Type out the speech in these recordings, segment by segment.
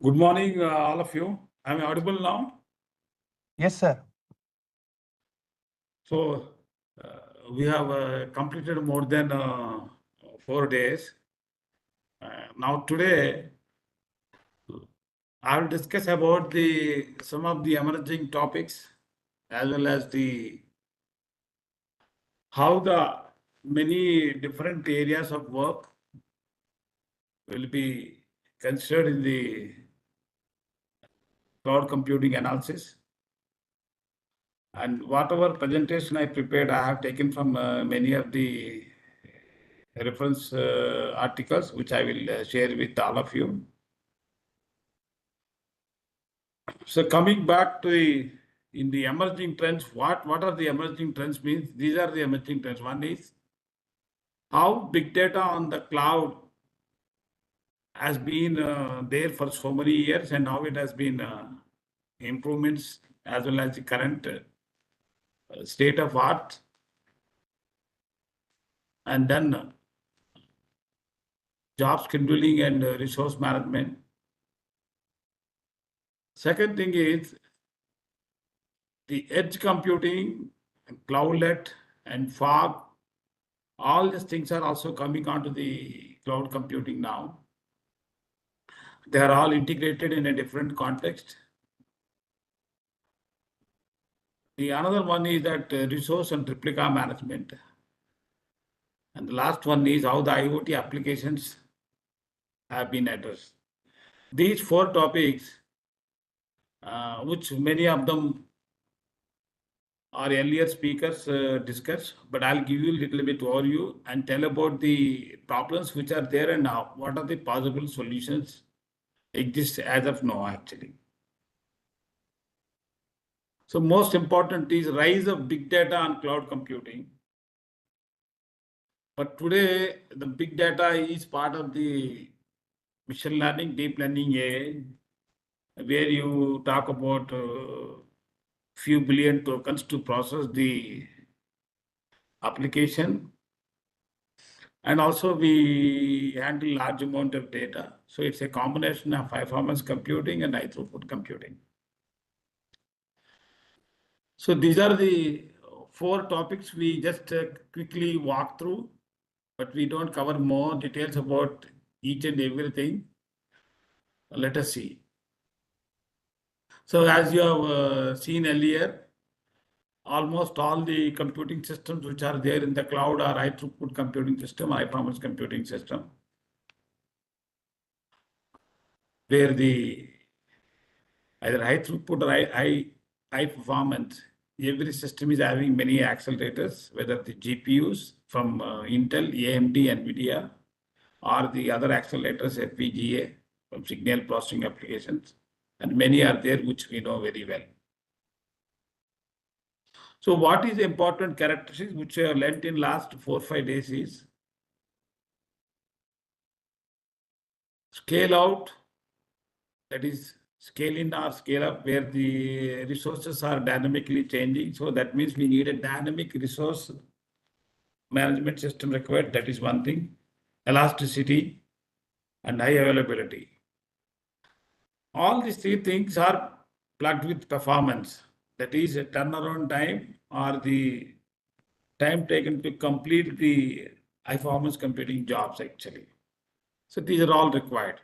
Good morning, all of you. Am I audible now? Yes, sir. So, we have completed more than 4 days. Now, today, I will discuss about some of the emerging topics as well as how the many different areas of work will be considered in the cloud computing analysis. And whatever presentation I prepared, I have taken from many of the reference articles, which I will share with all of you. So coming back to in the emerging trends, what are the emerging trends means? These are the emerging trends. One is how big data on the cloud has been there for so many years and how it has been improvements as well as the current state of art. And then job scheduling and resource management. Second thing is the edge computing, cloudlet, and fog. All these things are also coming onto the cloud computing now. They are all integrated in a different context. The another one is that resource and replica management. And the last one is how the IoT applications have been addressed. These four topics, which many of them our earlier speakers discussed, but I'll give you a little bit overview and tell about the problems which are there and now what are the possible solutions exist as of now actually. So most important is rise of big data and cloud computing. But today the big data is part of the machine learning, deep learning AI, where you talk about few billion tokens to process the application. And also we handle large amount of data. So it's a combination of high performance computing and high throughput computing. So these are the four topics we just quickly walk through, but we don't cover more details about each and everything. Let us see. So as you have seen earlier, almost all the computing systems which are there in the cloud are high throughput computing system, high performance computing system, where the either high throughput or high performance. Every system is having many accelerators, whether the GPUs from Intel, AMD, NVIDIA, or the other accelerators, FPGA, from signal processing applications. And many are there, which we know very well. So what is the important characteristics which I have learned in last 4-5 days is scale out, that is scale in or scale up, where the resources are dynamically changing. So that means we need a dynamic resource management system required. That is one thing. Elasticity and high availability. All these three things are plugged with performance. That is a turnaround time or the time taken to complete the high performance computing jobs actually. So these are all required.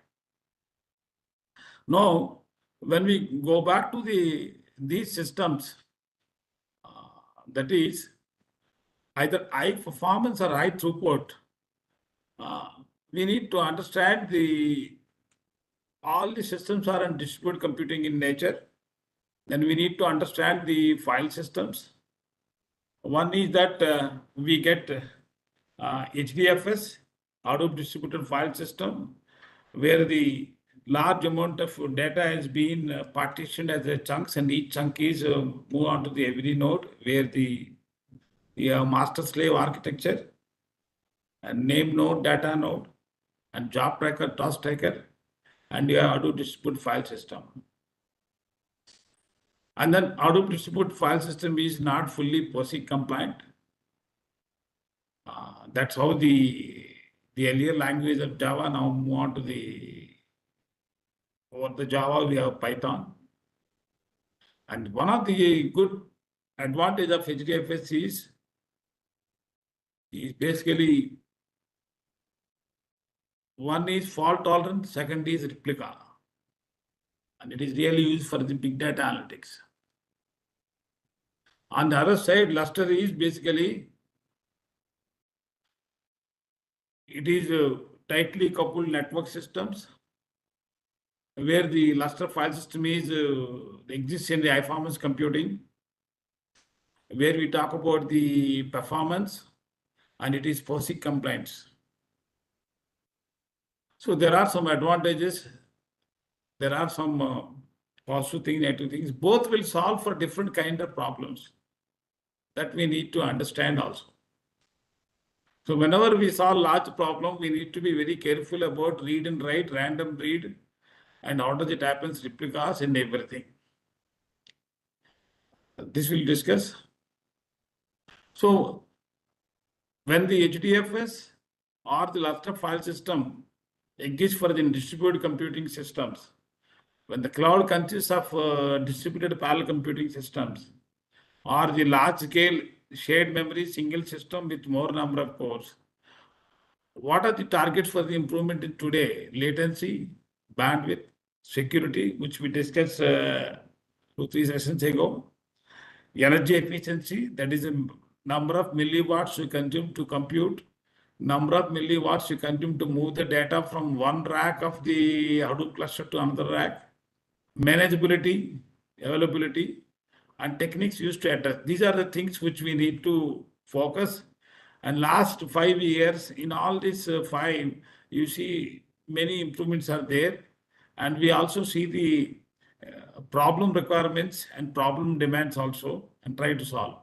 Now, when we go back to these systems, that is either high performance or high throughput, we need to understand all the systems are in distributed computing in nature. Then we need to understand the file systems. One is that we get HDFS, Hadoop Distributed File System, where the large amount of data has been partitioned as a chunks, and each chunk is moved on to the every node, where the master slave architecture and name node, data node, and job tracker, task tracker, and you have Hadoop Distributed File System. And then Hadoop Distributed File System is not fully POSIX compliant. That's how the earlier language of Java now move on to the over the Java, we have Python. And one of the good advantage of HDFS is basically one is fault tolerant, second is replica. And it is really used for the big data analytics. On the other side, Lustre is basically, it is tightly coupled network systems where the Lustre file system is exists in the high performance computing, where we talk about the performance and it is POSIX compliance. So there are some advantages. There are some positive things, negative things. Both will solve for different kind of problems that we need to understand also. So whenever we solve large problem, we need to be very careful about read and write, random read, and how does it happens, replicas and everything. This we'll discuss. So when the HDFS or the Lustre file system exists for the distributed computing systems, when the cloud consists of distributed parallel computing systems or the large scale shared memory single system with more number of cores, what are the targets for the improvement in today? Latency, bandwidth, security, which we discussed 2-3 sessions ago. Energy efficiency, that is a number of milliwatts you consume to compute, number of milliwatts you consume to move the data from one rack of the Hadoop cluster to another rack, manageability, availability, and techniques used to address. These are the things which we need to focus. And last 5 years, in all these 5, you see many improvements are there. And we also see the problem requirements and problem demands also and try to solve.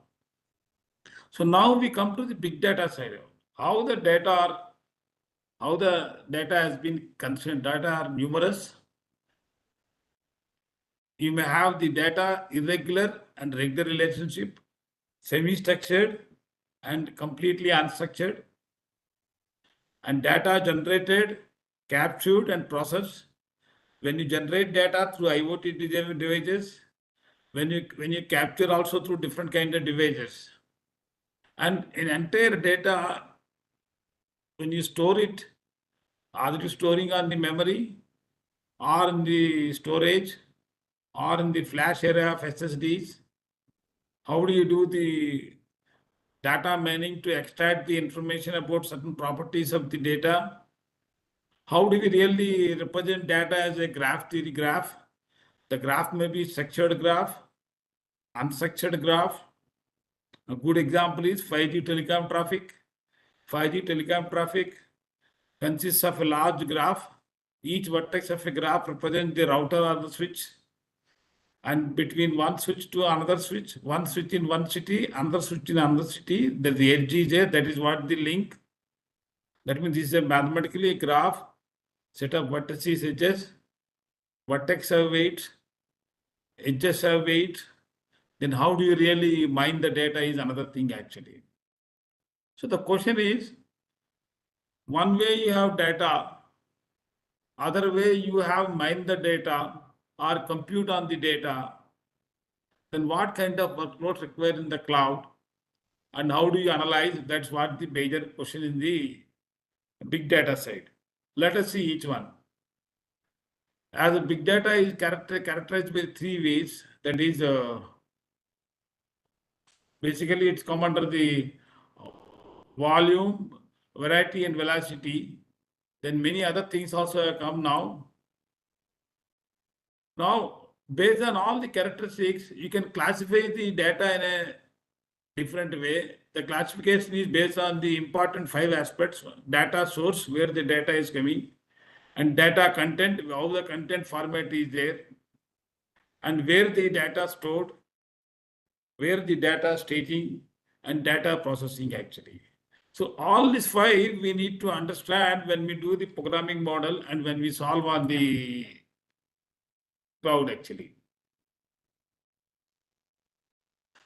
So now we come to the big data side. How the data has been constrained. Data are numerous. You may have the data irregular and regular relationship, semi-structured and completely unstructured, and data generated, captured and processed. When you generate data through IoT devices, when you capture also through different kind of devices, and in entire data, when you store it, either you storing on the memory or in the storage or in the flash area of SSDs, how do you do the data mining to extract the information about certain properties of the data? How do we really represent data as a graph theory graph? The graph may be structured graph, unstructured graph. A good example is 5G telecom traffic. 5G telecom traffic consists of a large graph. Each vertex of a graph represents the router or the switch. And between one switch to another switch, one switch in one city, another switch in another city, the edge is there. That is what the link. That means this is a mathematically a graph, set of vertices, edges, vertex have weight, edges have weight. Then how do you really mine the data is another thing actually. So the question is, one way you have data, other way you have mined the data or compute on the data, then what kind of workload required in the cloud and how do you analyze? That's what the major question in the big data side. Let us see each one. As a big data is characterized by 3 ways. That is, basically it's come under the volume, variety and velocity. Then many other things also have come now. Now, based on all the characteristics, you can classify the data in a different way. The classification is based on the important 5 aspects: data source, where the data is coming, and data content, how the content format is there, and where the data stored, where the data staging, and data processing actually. So all these 5 we need to understand when we do the programming model and when we solve on the cloud actually.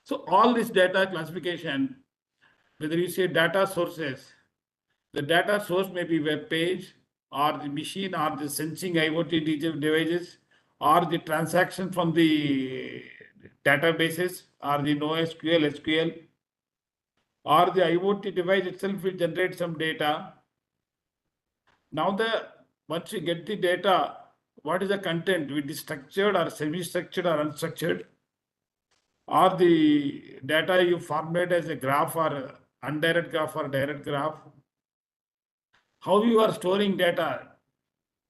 So all this data classification, whether you say data sources, the data source may be web page, or the machine or the sensing IoT devices or the transaction from the databases or the NoSQL, SQL, or the IoT device itself will generate some data. Now once you get the data, what is the content? Will it be structured or semi-structured or unstructured? Or the data you format as a graph or indirect graph or direct graph? How you are storing data?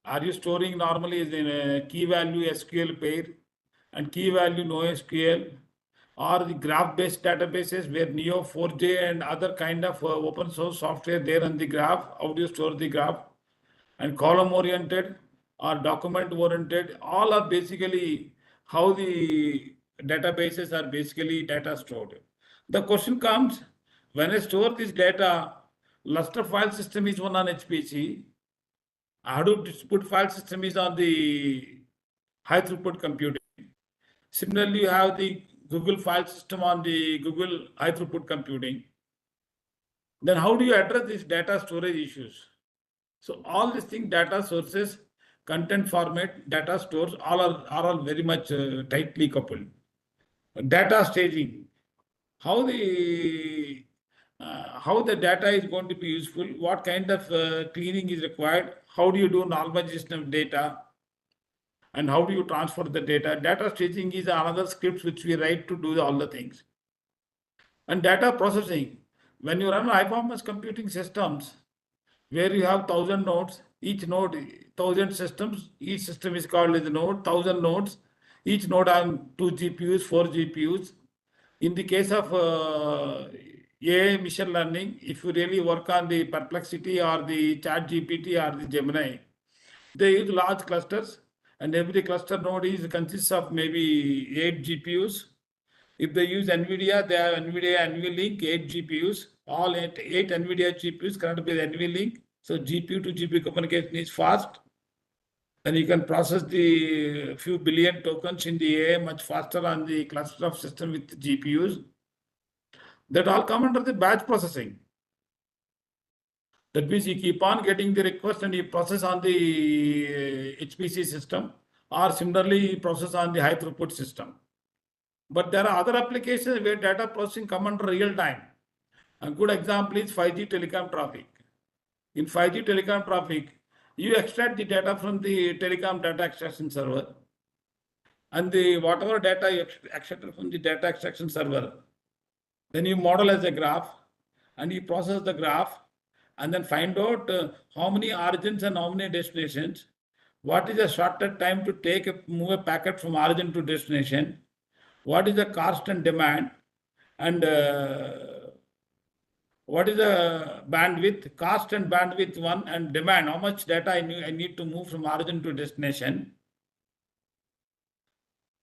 Are you storing normally as in a key value SQL pair and key value NoSQL, or the graph-based databases where Neo4j and other kind of open source software there on the graph? How do you store the graph? And column oriented or document oriented, all are basically how the databases are basically data stored. The question comes, when I store this data, Lustre file system is one on HPC, Hadoop distributed file system is on the high throughput computing. Similarly, you have the Google file system on the Google high throughput computing. Then how do you address these data storage issues? So all these things, data sources, content format, data stores, are all very much tightly coupled. Data staging, how the data is going to be useful, what kind of cleaning is required, how do you do normalization of data, and how do you transfer the data? Data staging is another script which we write to do all the things. And data processing, when you run high performance computing systems, where you have 1,000 nodes, each node, 1,000 systems, each system is called as a node, 1,000 nodes, each node has 2 GPUs, 4 GPUs. In the case of AI machine learning, if you really work on the Perplexity or the ChatGPT or the Gemini, they use large clusters, and every cluster node consists of maybe 8 GPUs. If they use NVIDIA, they have NVIDIA NVLink, 8 GPUs, all eight NVIDIA GPUs connected with NVLink. So GPU to GPU communication is fast. And you can process the few billion tokens in the AI much faster on the cluster of system with GPUs. That all come under the batch processing. That means you keep on getting the request and you process on the HPC system, or similarly you process on the high throughput system. But there are other applications where data processing come under real time. A good example is 5G telecom traffic. In 5G telecom traffic, you extract the data from the telecom data extraction server, and the whatever data you extracted from the data extraction server, then you model as a graph, and you process the graph, and then find out how many origins and how many destinations, what is the shortest time to move a packet from origin to destination, what is the cost and demand, and what is the bandwidth, cost and bandwidth one, and demand, how much data I need to move from origin to destination.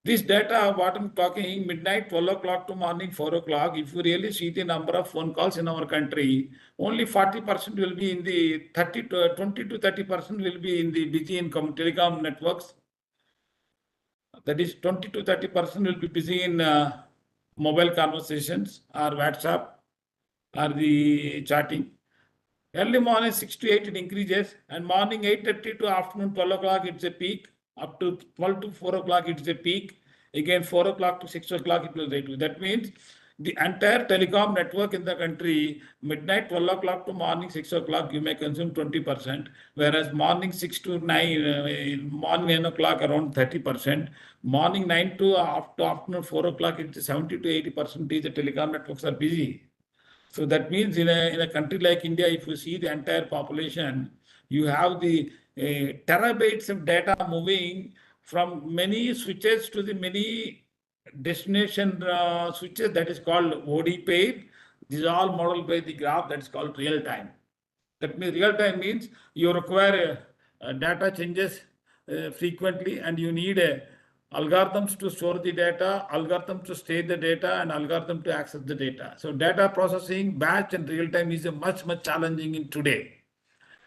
This data, what I'm talking, midnight, 12 o'clock to morning, 4 o'clock, if you really see the number of phone calls in our country, only 40% will be in the 20 to 30% will be in the busy in telecom networks. That is 20 to 30% will be busy in mobile conversations or WhatsApp or the chatting. Early morning 6 to 8 it increases, and morning 8:30 to afternoon 12 o'clock it's a peak. Up to 12 to 4 o'clock it's a peak. Again 4 o'clock to 6 o'clock it will reduce. That means the entire telecom network in the country, midnight 12 o'clock to morning 6 o'clock, you may consume 20%, whereas morning 6 to 9, morning 9 o'clock around 30%, morning 9 to afternoon 4 o'clock it's 70 to 80% the telecom networks are busy. So that means in a country like India, if you see the entire population, you have the terabytes of data moving from many switches to the many destination switches, that is called OD pair. These are all modeled by the graph that is called real time. That means real time means you require data changes frequently, and you need algorithms to store the data, algorithms to stage the data, and algorithm to access the data. So data processing, batch and real time is a much challenging in today.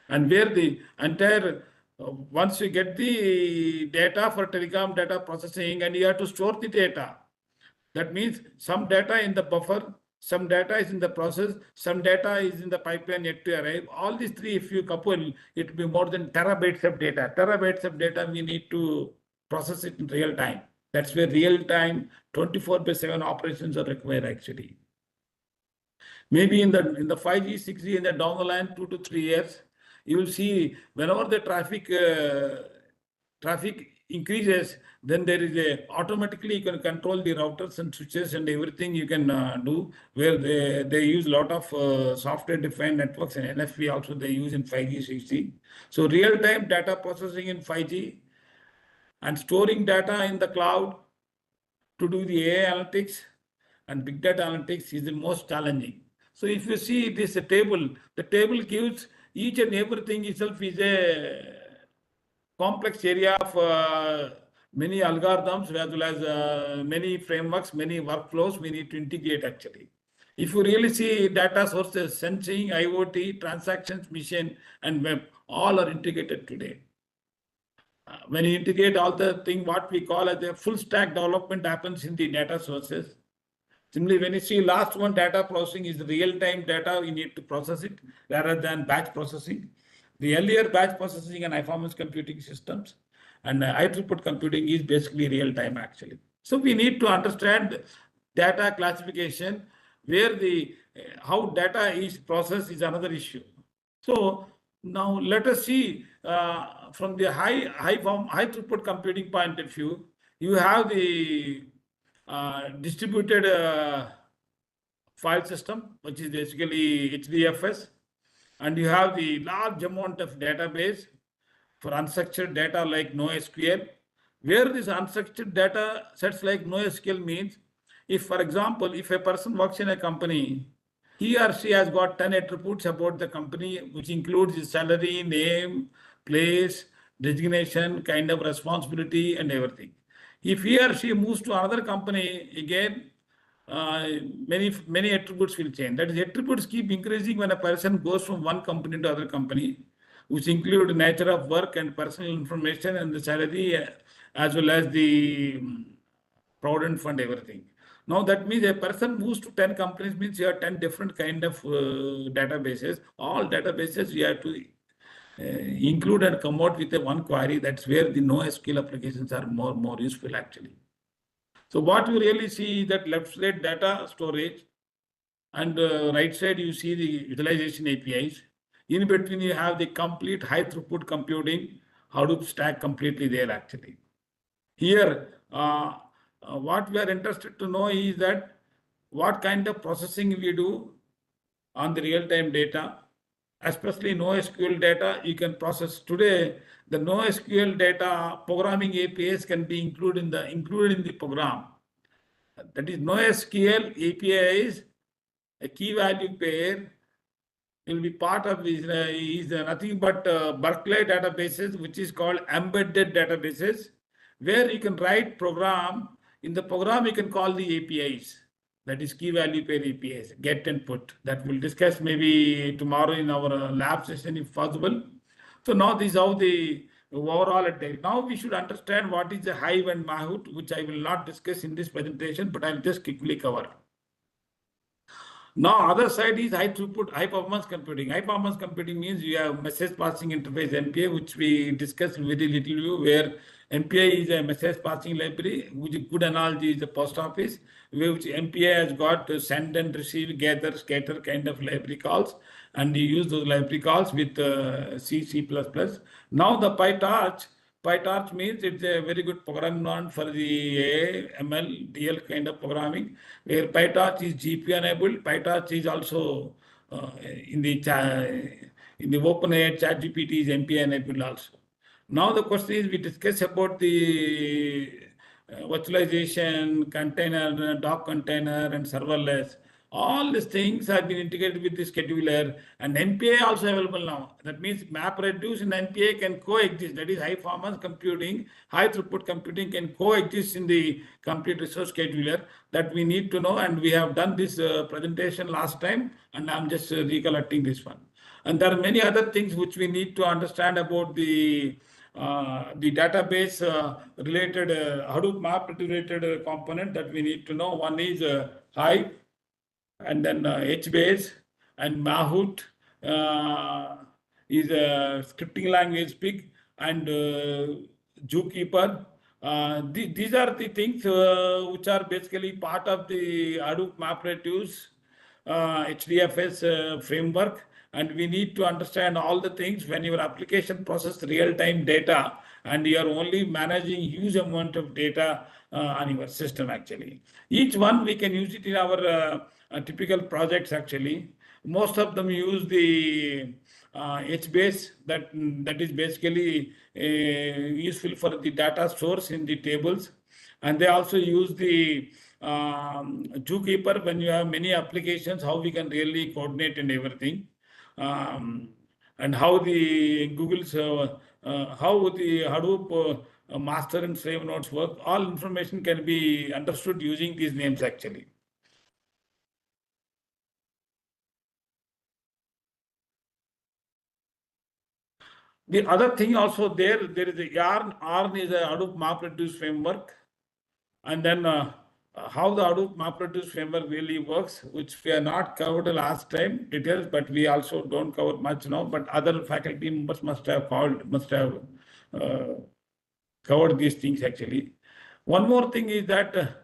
And where the entire, once you get the data for telecom data processing and you have to store the data, that means some data in the buffer, some data is in the process, some data is in the pipeline yet to arrive. All these three, if you couple, it will be more than terabytes of data. Terabytes of data, we need to process it in real time. That's where real time 24/7 operations are required actually. Maybe in the 5G, 6G, in the down the line, 2 to 3 years, you will see whenever the traffic increases, then there is a automatically you can control the routers and switches and everything you can do, where they use a lot of software defined networks, and NFV also they use in 5G, 6G. So real time data processing in 5G and storing data in the cloud to do the AI analytics and big data analytics is the most challenging. So if you see this table, the table gives each and everything itself is a complex area of many algorithms as well as many frameworks, many workflows we need to integrate actually. If you really see data sources, sensing, IoT, transactions, mission, and web, all are integrated today. When you integrate all the thing, what we call as a full stack development happens in the data sources. Similarly, when you see last one, data processing is real-time data, we need to process it rather than batch processing. The earlier batch processing and high-performance computing systems and high-throughput computing is basically real-time actually. So we need to understand data classification, where the how data is processed is another issue. So now let us see from the high throughput computing point of view, you have the distributed file system, which is basically HDFS, and you have the large amount of database for unstructured data like NoSQL, where this unstructured data sets like NoSQL means, if, for example, if a person works in a company, he or she has got 10 attributes about the company, which includes his salary, name, place, designation, kind of responsibility, and everything. If he or she moves to another company, again, many attributes will change. That is, attributes keep increasing when a person goes from one company to other company, which include nature of work and personal information and the salary, as well as the provident fund, everything. Now that means a person moves to 10 companies means you have 10 different kind of databases. All databases you have to include and come out with a one query. That's where the NoSQL applications are more useful actually. So what you really see is that left side data storage and right side you see the utilization APIs. In between you have the complete high throughput computing, Hadoop stack completely there actually. Here, what we are interested to know is that what kind of processing we do on the real-time data, especially NoSQL data you can process today. The NoSQL data programming APIs can be included in the program. That is, NoSQL APIs, a key value pair will be part of this, is nothing but Berkeley databases, which is called embedded databases, where you can write program. In the program, you can call the APIs. That is key value pair APIs, get and put. That we'll discuss maybe tomorrow in our lab session if possible. So now this is how the overall attack. Now we should understand what is the Hive and Mahout, which I will not discuss in this presentation, but I'll just quickly cover. Now, other side is high throughput, high performance computing. High performance computing means you have message passing interface MPA, which we discussed very little, where MPA is a message passing library, which a good analogy is the post office, which MPA has got to send and receive, gather, scatter kind of library calls, and you use those library calls with C, C++. Now the PyTorch means it's a very good programming environment for the AI, ML, DL kind of programming, where PyTorch is GPU enabled. PyTorch is also in the OpenAI ChatGPT is MPA enabled also. Now the question is, we discuss about the virtualization, container, Docker container, and serverless. All these things have been integrated with the scheduler, and MPA also available now. That means MapReduce and MPA can coexist. That is, high performance computing, high throughput computing can coexist in the complete resource scheduler. That we need to know, and we have done this presentation last time, and I'm just recollecting this one. And there are many other things which we need to understand about the database related Hadoop map related component that we need to know. One is Hive. and then HBase and Mahout is a scripting language pig, and Zookeeper. These are the things which are basically part of the Hadoop MapReduce HDFS framework, and we need to understand all the things when your application processes real-time data and you are only managing huge amount of data on your system actually. Each one we can use it in our typical projects actually. Most of them use the HBase that is basically useful for the data source in the tables, and they also use the Zookeeper when you have many applications, how we can really coordinate and everything, and how the Google's how the Hadoop master and slave nodes work. All information can be understood using these names actually. The other thing also there is a Yarn. Yarn is a Hadoop MapReduce framework. And then how the Hadoop MapReduce framework really works, which we have not covered last time details, but we also don't cover much now. But other faculty members must have covered these things actually. One more thing is that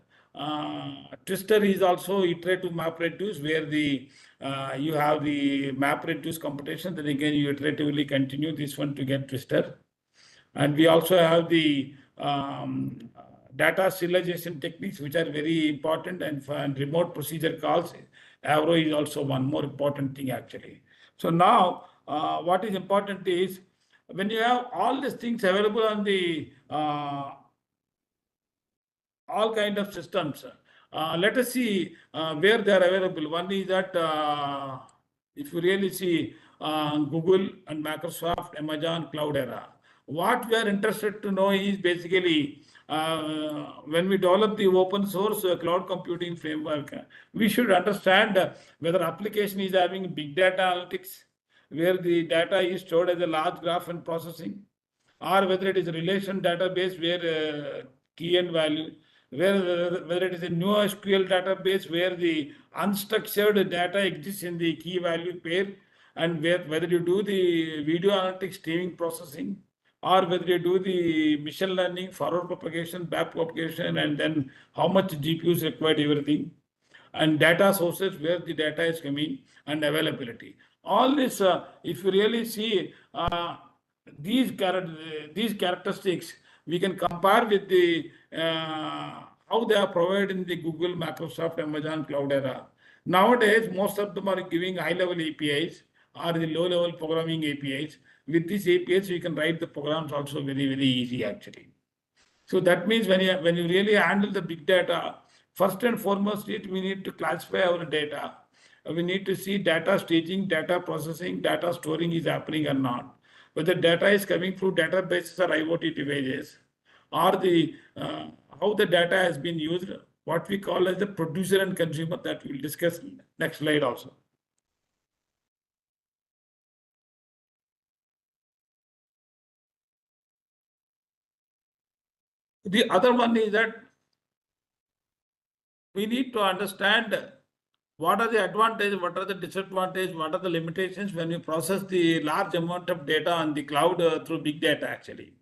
Twister is also iterative MapReduce, where you have the MapReduce computation, then again you iteratively continue this one to get Twister. And we also have the data serialization techniques, which are very important, and remote procedure calls. Avro is also one more important thing actually. So now what is important is when you have all these things available on the all kind of systems, let us see where they are available. One is that if you really see Google and Microsoft, Amazon, Cloudera. What we are interested to know is basically when we develop the open source cloud computing framework, we should understand whether application is having big data analytics, where the data is stored as a large graph and processing, or whether it is a relation database where key and value, whether it is a NoSQL database where the unstructured data exists in the key value pair, and whether you do the video analytics streaming processing, or whether you do the machine learning, forward propagation, back propagation, and then how much GPU is required, everything, and data sources where the data is coming, and availability. All this, if you really see these characteristics, we can compare with the how they are provided in the Google, Microsoft, Amazon, Cloudera. Nowadays, most of them are giving high-level APIs or the low-level programming APIs. With these APIs, we can write the programs also very, very easy actually. So that means when you really handle the big data, first and foremost, we need to classify our data. We need to see data staging, data processing, data storing is happening or not. Whether data is coming through databases or IoT devices, or the how the data has been used, what we call as the producer and consumer, that we'll discuss next slide also. The other one is that we need to understand what are the advantages, what are the disadvantages, what are the limitations when you process the large amount of data on the cloud through big data actually.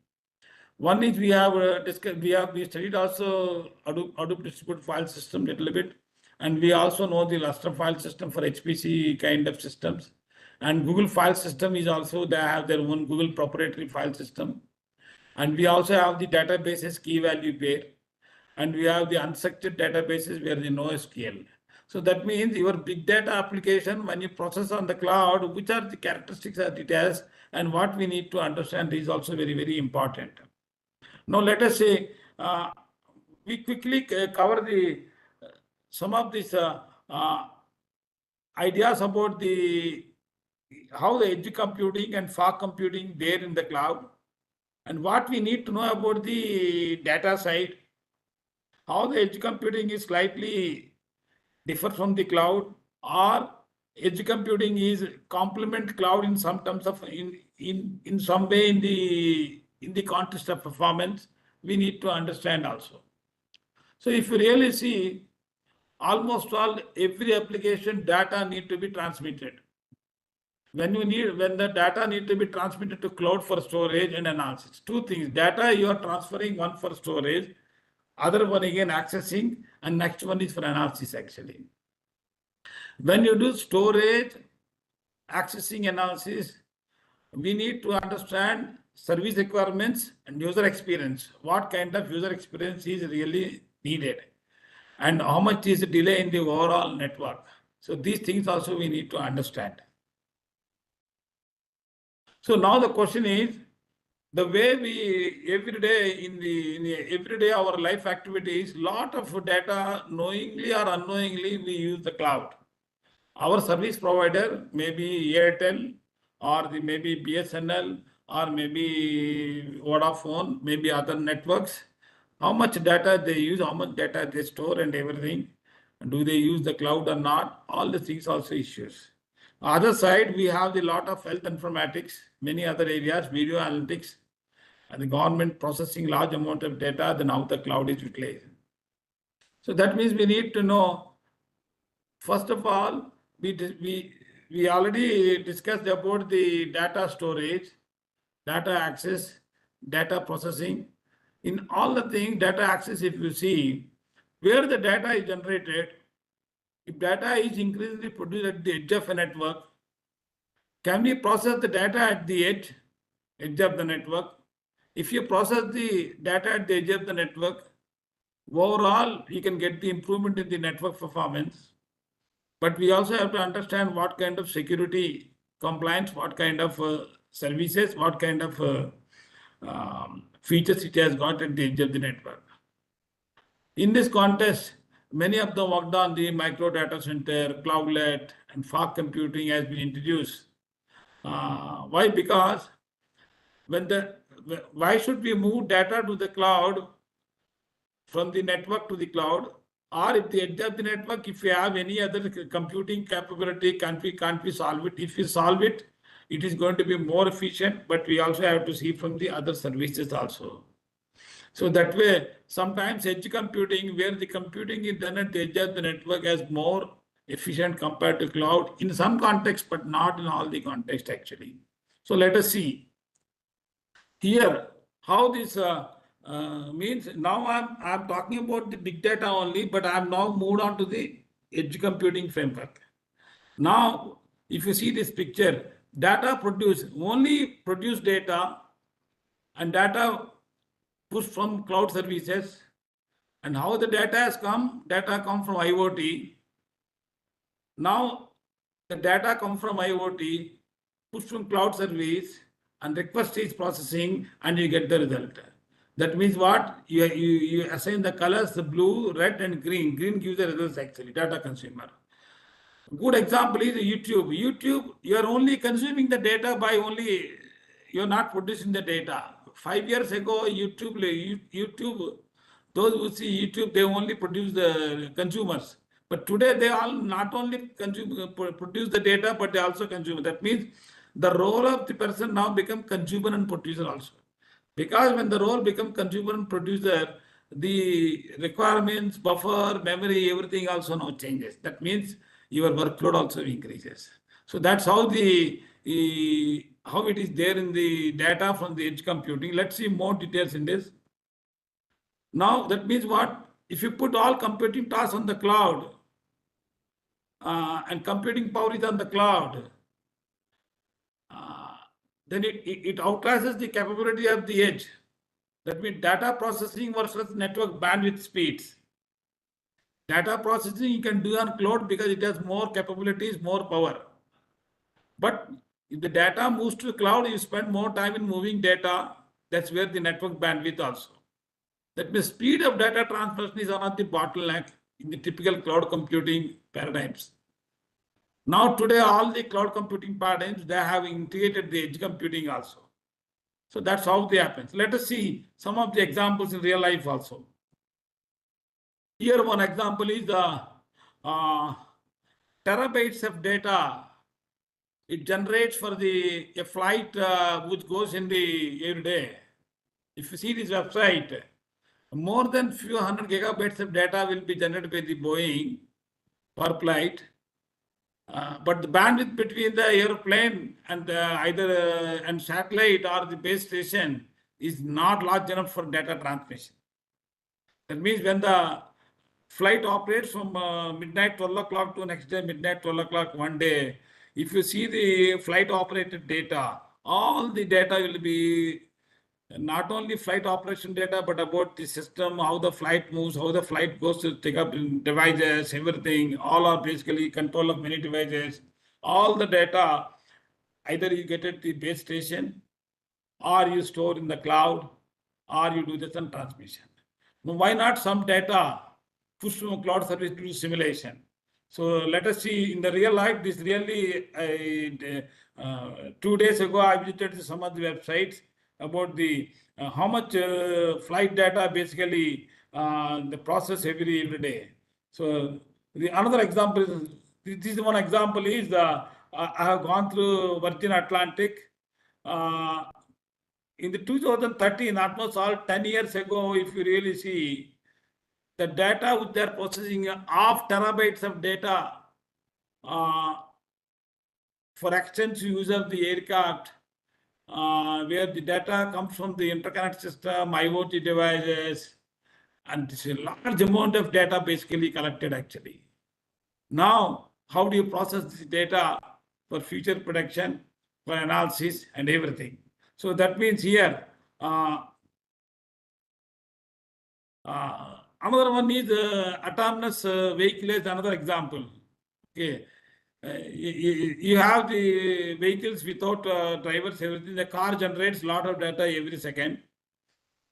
One is we have discussed, we studied also Hadoop distributed file system a little bit, and we also know the Lustre file system for HPC kind of systems. And Google file system is also, they have their own Google proprietary file system. And we also have the databases key value pair, and we have the unstructured databases where the NoSQL. So that means your big data application, when you process on the cloud, which are the characteristics that it has, and what we need to understand is also very, very important. Now, let us say we quickly cover the some of these ideas about the how the edge computing and fog computing there in the cloud, and what we need to know about the data side, how the edge computing is slightly different from the cloud, or edge computing is complement cloud in some terms of in some way in the context of performance, we need to understand also. So if you really see, almost all every application data need to be transmitted. When the data need to be transmitted to cloud for storage and analysis, two things: data you are transferring, one for storage, other one again accessing, and next one is for analysis actually. When you do storage, accessing, analysis, we need to understand service requirements and user experience. What kind of user experience is really needed, and how much is the delay in the overall network. So these things also we need to understand. So now the question is, the way we every day in the everyday our life activities, lot of data, knowingly or unknowingly, we use the cloud. Our service provider, maybe Airtel, or maybe BSNL, or maybe Vodafone, maybe other networks, how much data they use, how much data they store and everything. Do they use the cloud or not? All the things also issues. Other side, we have the lot of health informatics, many other areas, video analytics, and the government processing large amount of data, then how the cloud is utilized. So that means we need to know, first of all, we already discussed about the data storage, data access, data processing. In all the things, data access, if you see, where the data is generated, if data is increasingly produced at the edge of a network, can we process the data at the edge of the network? If you process the data at the edge of the network, overall, you can get the improvement in the network performance. But we also have to understand what kind of security compliance, what kind of services, what kind of features it has got at the edge of the network. In this context, many of them worked on the micro data center, cloudlet, and fog computing has been introduced. Why? Because why should we move data to the cloud from the network to the cloud? Or if the edge of the network, if we have any other computing capability, can't we solve it? If we solve it, it is going to be more efficient, but we also have to see from the other services also. So that way, sometimes edge computing, where the computing is done at the edge of the network, is more efficient compared to cloud in some context, but not in all the context actually. So let us see here how this means. Now I'm talking about the big data only, but I'm now moved on to the edge computing framework. Now, if you see this picture, data only produce data, and data pushed from cloud services. And how the data has come? Data come from IoT. Now the data come from IoT, pushed from cloud service, and request is processing, and you get the result. That means what? You assign the colors, the blue, red, and green. Green gives the results actually, data consumer. Good example is YouTube. YouTube, you are only consuming the data by only, you're not producing the data. 5 years ago, YouTube, those who see YouTube, they only produce the consumers. But today they all not only produce the data, but they also consume. That means the role of the person now become consumer and producer also. Because when the role becomes consumer and producer, the requirements, buffer, memory, everything also now changes. That means your workload also increases. So that's how how it is there in the data from the edge computing. Let's see more details in this. Now that means what? If you put all computing tasks on the cloud and computing power is on the cloud, then it outclasses the capability of the edge. That means data processing versus network bandwidth speeds. Data processing you can do on cloud because it has more capabilities, more power. But if the data moves to the cloud, you spend more time in moving data. That's where the network bandwidth also. That means speed of data transmission is one of the bottleneck in the typical cloud computing paradigms. Now today, all the cloud computing paradigms, they have integrated the edge computing also. So that's how they happen. Let us see some of the examples in real life also. Here one example is the terabytes of data it generates for a flight which goes in the every day. If you see this website, more than few hundred gigabytes of data will be generated by the Boeing per flight. But the bandwidth between the airplane and and satellite or the base station is not large enough for data transmission. That means when the flight operates from midnight 12 o'clock to next day midnight 12 o'clock one day, if you see the flight operated data, all the data will be not only flight operation data, but about the system, how the flight moves, how the flight goes to take up devices, everything, all are basically control of many devices. All the data, either you get at the base station, or you store in the cloud, or you do the some transmission. Now, why not some data push from cloud service to simulation? So let us see in the real life, this really, 2 days ago, I visited some of the websites about the how much flight data basically the process every day. So another example is, this is one example is I have gone through Virgin Atlantic. In the 2013, almost all 10 years ago, if you really see, the data which they are processing, half terabytes of data for extensive use of the aircraft, where the data comes from the interconnect system, IoT devices, and this is a large amount of data basically collected actually. Now, how do you process this data for future prediction, for analysis and everything? So that means here, another one is autonomous vehicle is another example. Okay. You have the vehicles without drivers, everything. The car generates a lot of data every second.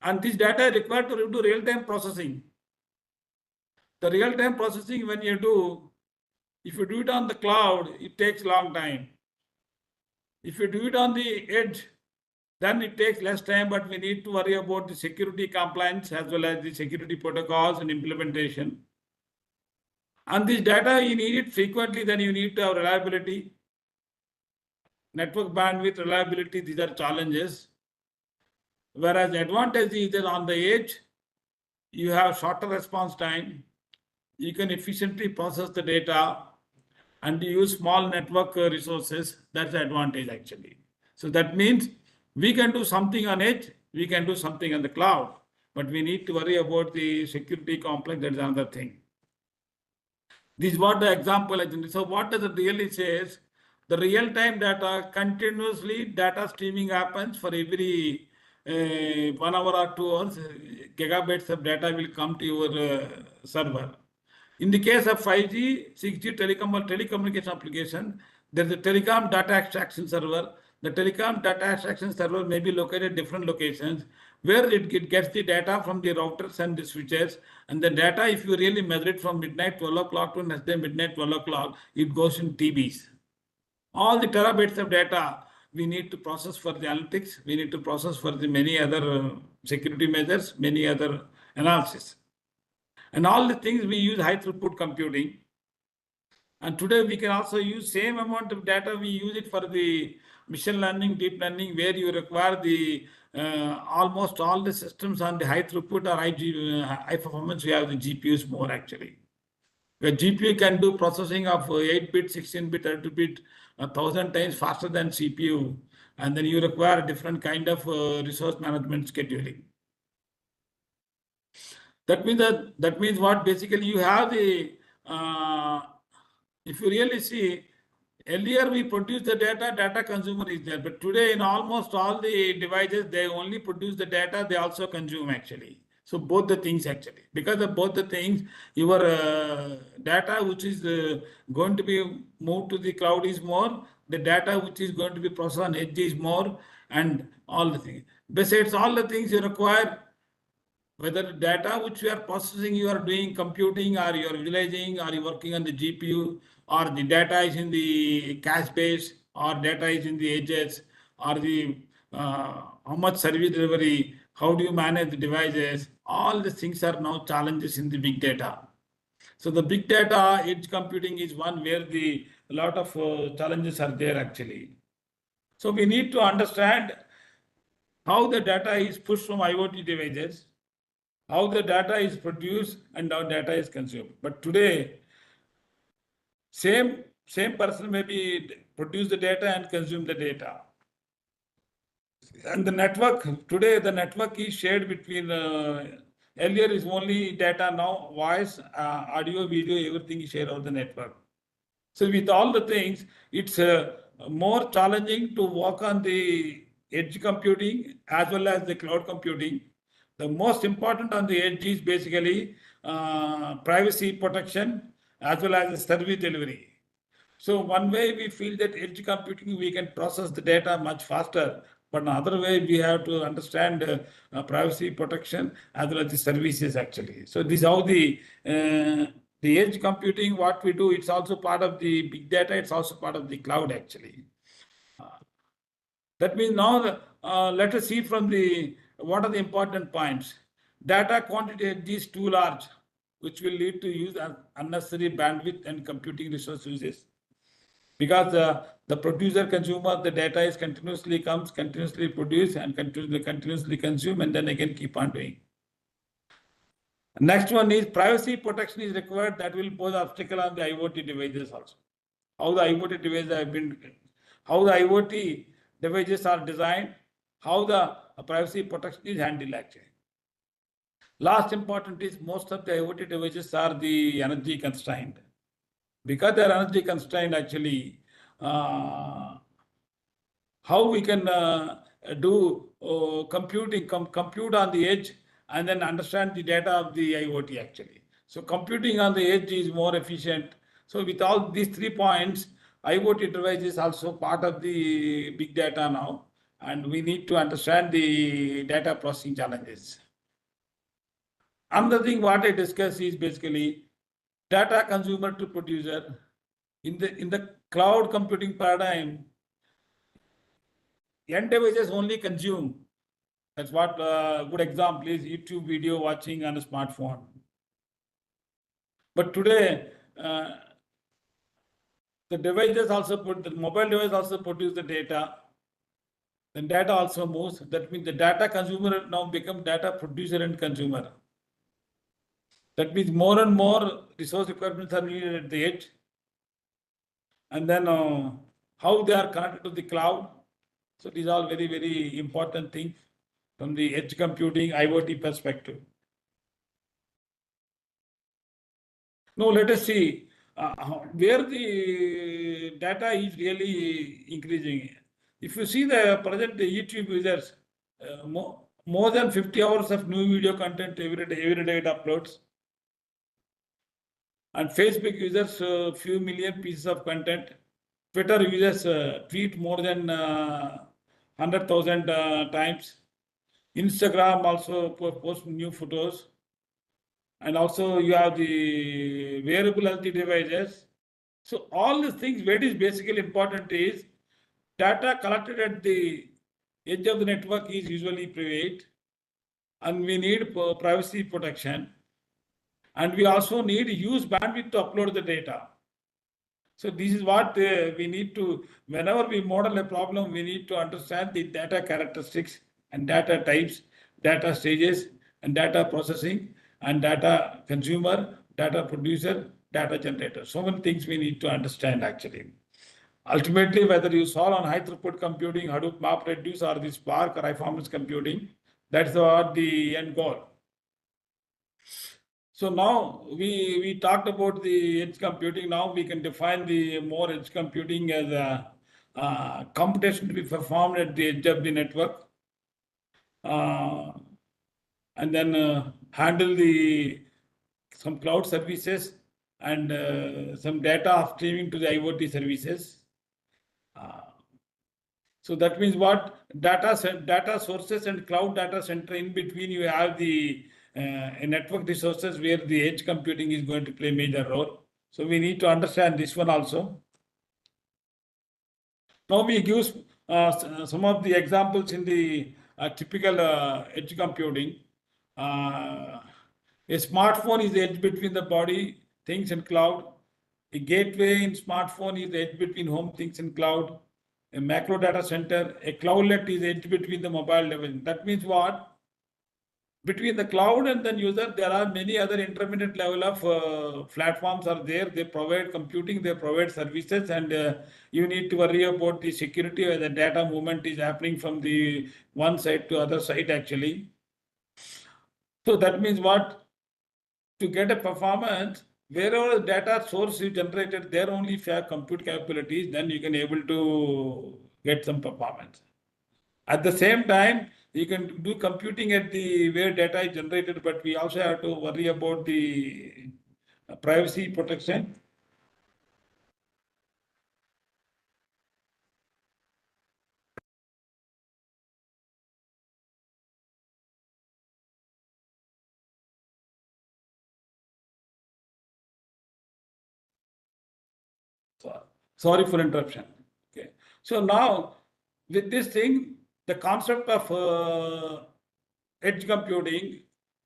And this data is required to do real-time processing. The real-time processing, when you do, if you do it on the cloud, it takes a long time. If you do it on the edge, then it takes less time, but we need to worry about the security compliance as well as the security protocols and implementation. And this data, you need it frequently, then you need to have reliability, network bandwidth, reliability, these are challenges. Whereas the advantage is that on the edge, you have shorter response time, you can efficiently process the data, and you use small network resources. That's the advantage actually. So that means we can do something on edge, we can do something on the cloud, but we need to worry about the security complex, that is another thing. This is what the example is. So what does it really says? The real-time data, continuously data streaming happens for every 1 hour or 2 hours, gigabytes of data will come to your server. In the case of 5G, 6G telecom or telecommunication application, there's a telecom data extraction server. The telecom data extraction server may be located at different locations where it gets the data from the routers and the switches. And the data, if you really measure it from midnight 12 o'clock to next day midnight 12 o'clock, it goes in TBs. All the terabytes of data we need to process for the analytics, we need to process for the many other security measures, many other analysis. And all the things we use high throughput computing. And today we can also use same amount of data, we use it for the machine learning, deep learning, where you require the almost all the systems on the high throughput or high performance, we have the GPUs more actually. Where GPU can do processing of 8-bit, 16-bit, 32-bit, 1,000 times faster than CPU. And then you require a different kind of resource management scheduling. That means what basically you have the, if you really see, earlier we produce the data consumer is there, but today in almost all the devices, they only produce the data, they also consume actually. So both the things actually, because of both the things, your data which is going to be moved to the cloud is more, the data which is going to be processed on edge is more, and all the things. Besides all the things you require, whether data which you are processing, you are doing computing or you are visualizing or you are working on the GPU, or the data is in the cache base, or data is in the edges, or the how much service delivery, how do you manage the devices, all these things are now challenges in the big data. So the big data edge computing is one where a lot of challenges are there actually. So we need to understand how the data is pushed from IoT devices, how the data is produced and how data is consumed. But today, same person maybe produce the data and consume the data. And the network, today the network is shared between, earlier is only data, now voice, audio, video, everything is shared on the network. So with all the things, it's more challenging to work on the edge computing as well as the cloud computing. The most important on the edge is basically privacy protection as well as the service delivery. So one way we feel that edge computing, we can process the data much faster. But another way, we have to understand privacy protection as well as the services actually. So this is how the edge computing, what we do, it's also part of the big data. It's also part of the cloud actually. That means now let us see from what are the important points. Data quantity is too large, which will lead to use unnecessary bandwidth and computing resource uses. Because the producer consumer, the data is continuously comes, continuously produce and continuously consume and then again keep on doing. Next one is privacy protection is required. That will pose obstacle on the IoT devices also. How the IoT devices have been, how the IoT devices are designed, how the privacy protection is handled actually. Last important is most of the IoT devices are the energy constrained. Because they are energy constrained actually, how we can do computing, compute on the edge and then understand the data of the IoT actually. So computing on the edge is more efficient. So with all these 3 points, IoT device is also part of the big data now, and we need to understand the data processing challenges. Another thing what I discuss is basically data consumer to producer. In the cloud computing paradigm, end devices only consume. That's what good example is YouTube video watching on a smartphone. But today, the devices also the mobile device also produce the data. Then data also moves. That means the data consumer now become data producer and consumer. That means more and more resource requirements are needed at the edge. And then how they are connected to the cloud. So these are very, very important things from the edge computing IoT perspective. Now let us see where the data is really increasing. If you see the present YouTube users, more than 50 hours of new video content every day it uploads. And Facebook users few million pieces of content. Twitter users tweet more than 100,000 times. Instagram also post new photos. And also you have the wearable healthy devices. So all these things, what is basically important is data collected at the edge of the network is usually private, and we need privacy protection. And we also need use bandwidth to upload the data. So this is what we need to, whenever we model a problem, we need to understand the data characteristics and data types, data stages, and data processing, and data consumer, data producer, data generator. So many things we need to understand actually. Ultimately, whether you solve on high throughput computing, Hadoop, MapReduce, or the Spark or high performance computing, that's what the end goal. So now we talked about the edge computing. Now we can define the more edge computing as a computation to be performed at the edge of the network, and then handle some cloud services and some data streaming to the IoT services. So that means what data sources and cloud data center in between, you have the network resources where the edge computing is going to play a major role. So we need to understand this one also. Now we use some of the examples in the typical edge computing. A smartphone is the edge between the body, things, and cloud. A gateway in smartphone is the edge between home, things, and cloud. A macro data center, a cloudlet is the edge between the mobile device. That means what? between the cloud and then user, there are many other intermediate level of platforms are there. They provide computing, they provide services, and you need to worry about the security where the data movement is happening from the one side to other side actually. So that means what? To get a performance, wherever the data source is generated, there only if you have compute capabilities, then you can able to get some performance. At the same time, you can do computing at the where data is generated, but we also have to worry about the privacy protection. Sorry for interruption. Okay. So now with this thing, the concept of edge computing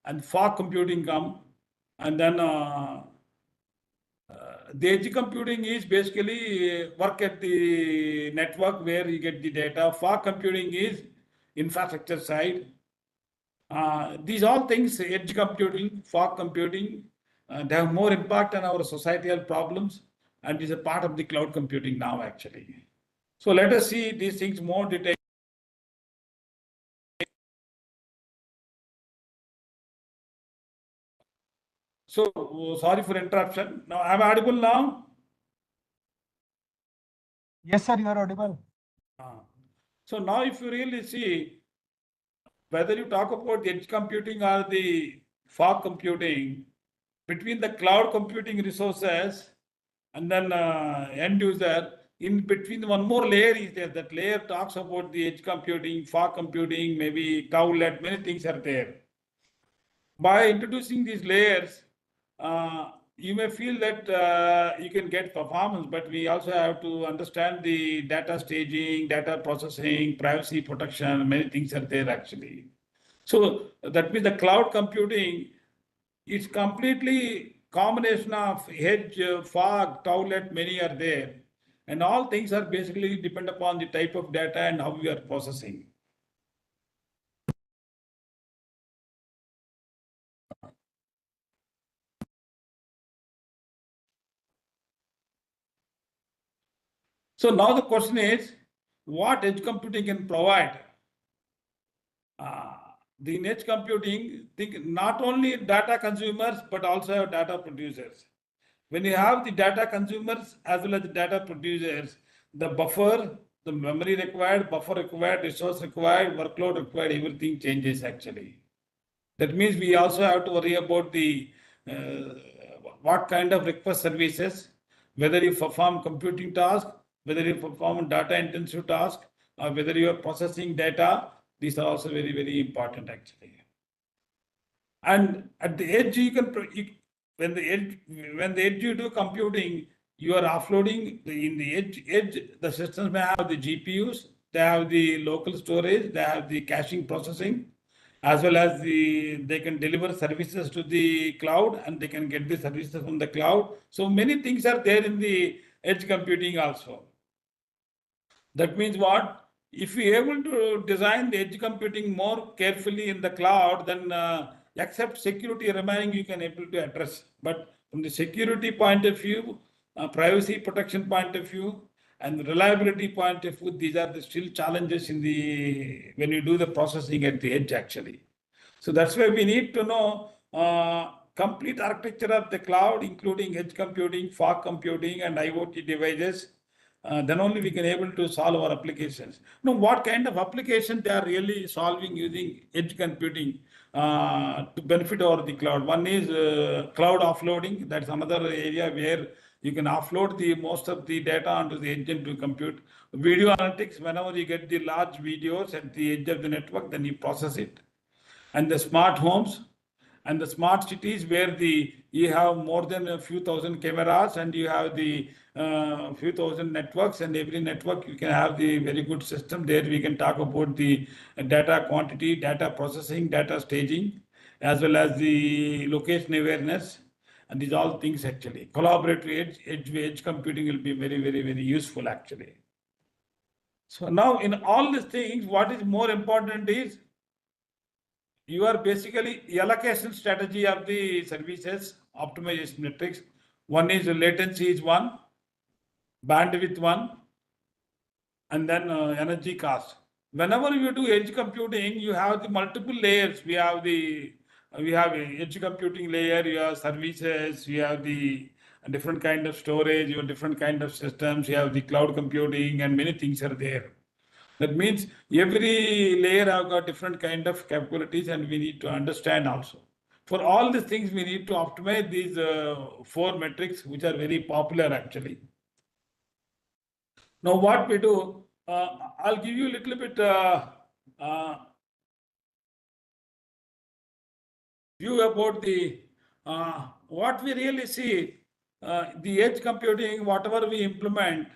and fog computing come, and then the edge computing is basically work at the network where you get the data. Fog computing is infrastructure side. These all things, edge computing, fog computing, they have more impact on our societal problems and is a part of the cloud computing now actually. So let us see these things more detail. So sorry for interruption. Now I'm audible now. Yes, sir, you are audible. So now if you really see, whether you talk about the edge computing or the fog computing, between the cloud computing resources and then end user, in between one more layer is there. That layer talks about the edge computing, fog computing, maybe cloudlet, many things are there. By introducing these layers, you may feel that you can get performance, but we also have to understand the data staging, data processing, privacy protection, many things are there actually. So that means the cloud computing is completely combination of edge, fog, cloudlet, many are there. And all things are basically depend upon the type of data and how we are processing. So now the question is, what edge computing can provide? The edge computing, think not only data consumers, but also data producers. When you have the data consumers as well as the data producers, the buffer, the memory required, buffer required, resource required, workload required, everything changes actually. That means we also have to worry about the what kind of request services, whether you perform computing task, whether you perform data intensive task, or whether you are processing data. These are also very, very important actually. And at the edge, you can when the edge you do computing, you are offloading in the edge. The systems may have the GPUs, they have the local storage, they have the caching processing, as well as they can deliver services to the cloud and they can get the services from the cloud. So many things are there in the edge computing also. That means what? If we are able to design the edge computing more carefully in the cloud, then except security remaining, you can able to address. But from the security point of view, privacy protection point of view, and reliability point of view, these are the still challenges in the when you do the processing at the edge actually. So that's why we need to know complete architecture of the cloud, including edge computing, fog computing, and IoT devices. Then only we can able to solve our applications. Now, what kind of application they are really solving using edge computing to benefit over the cloud? One is cloud offloading. That's another area where you can offload the most of the data onto the engine to compute. Video analytics, whenever you get the large videos at the edge of the network, then you process it. And the smart homes and the smart cities where you have more than a few thousand cameras and you have the few thousand networks, and every network you can have the very good system. There we can talk about the data quantity, data processing, data staging, as well as the location awareness. And these all things actually. Collaborative edge computing will be very, very, very useful actually. So now in all these things, what is more important is you are basically allocation strategy of the services, optimization metrics. One is latency is one, bandwidth one, and then energy cost. Whenever you do edge computing, you have the multiple layers. We have a edge computing layer, you have services, you have the different kind of storage, you have different kind of systems, you have the cloud computing, and many things are there. That means every layer have got different kind of capabilities, and we need to understand also. For all these things, we need to optimize these four metrics, which are very popular actually. Now, what we do, I'll give you a little bit uh, view about the what we really see. The edge computing, whatever we implement,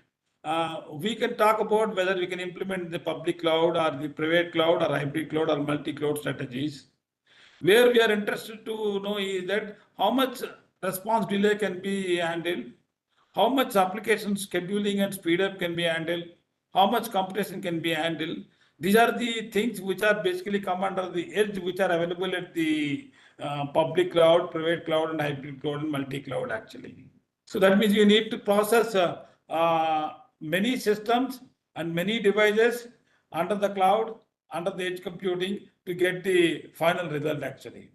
we can talk about whether we can implement the public cloud or the private cloud or hybrid cloud or multi-cloud strategies. Where we are interested to know is that how much response delay can be handled, how much application scheduling and speed up can be handled, how much computation can be handled. These are the things which are basically come under the edge, which are available at the public cloud, private cloud, and hybrid cloud and multi-cloud actually. So that means you need to process many systems and many devices under the cloud, under the edge computing to get the final result actually.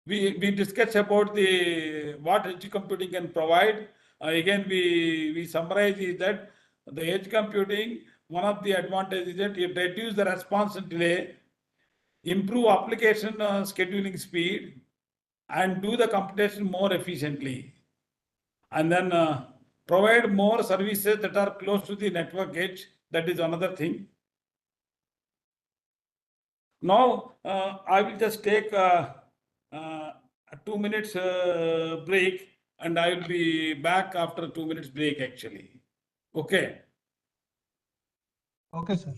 We discussed about the what edge computing can provide. Again, we summarize is that the edge computing, one of the advantages is that it reduce the response delay, improve application scheduling speed, and do the computation more efficiently. And then provide more services that are close to the network edge. That is another thing. Now, I will just take a 2 minutes break, and I will be back after 2 minutes break actually. Okay. Okay, sir.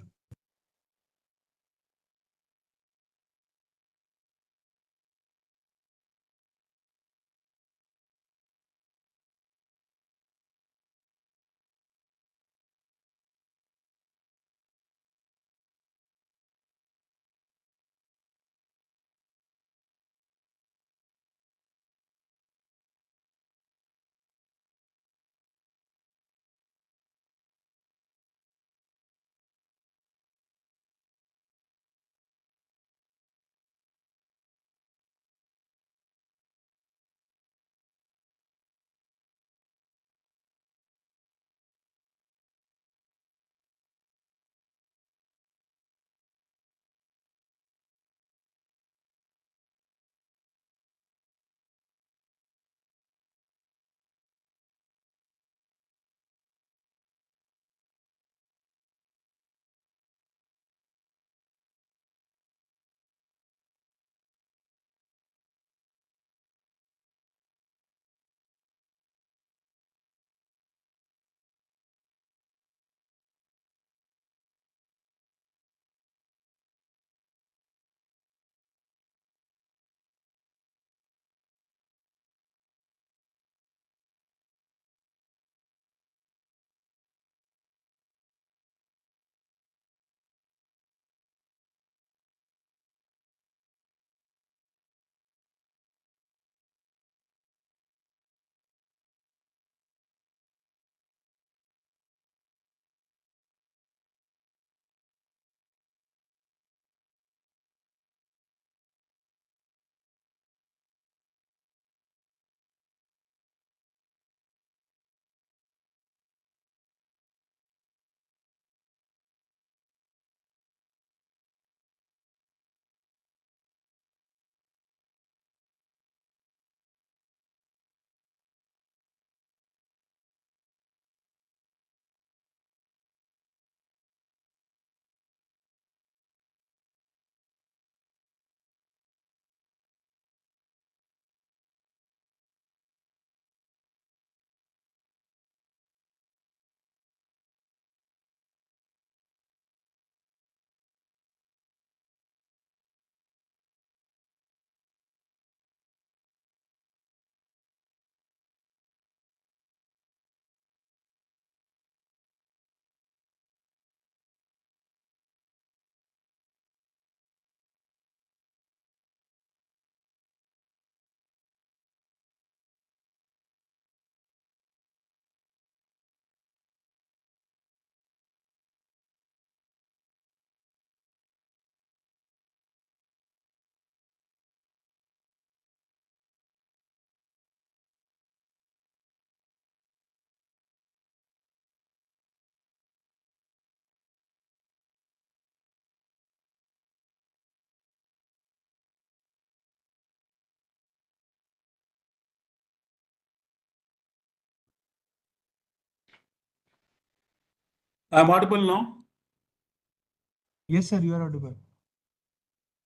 I'm audible now. Yes, sir, you are audible.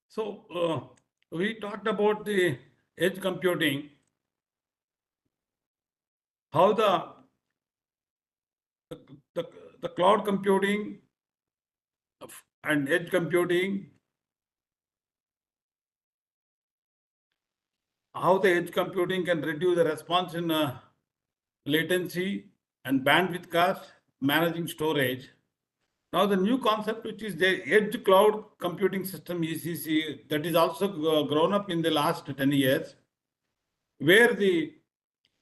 So we talked about the edge computing, how the, the cloud computing and edge computing, how the edge computing can reduce the response in latency and bandwidth cost, managing storage. Now the new concept, which is the edge cloud computing system ECC, that is also grown up in the last 10 years, where the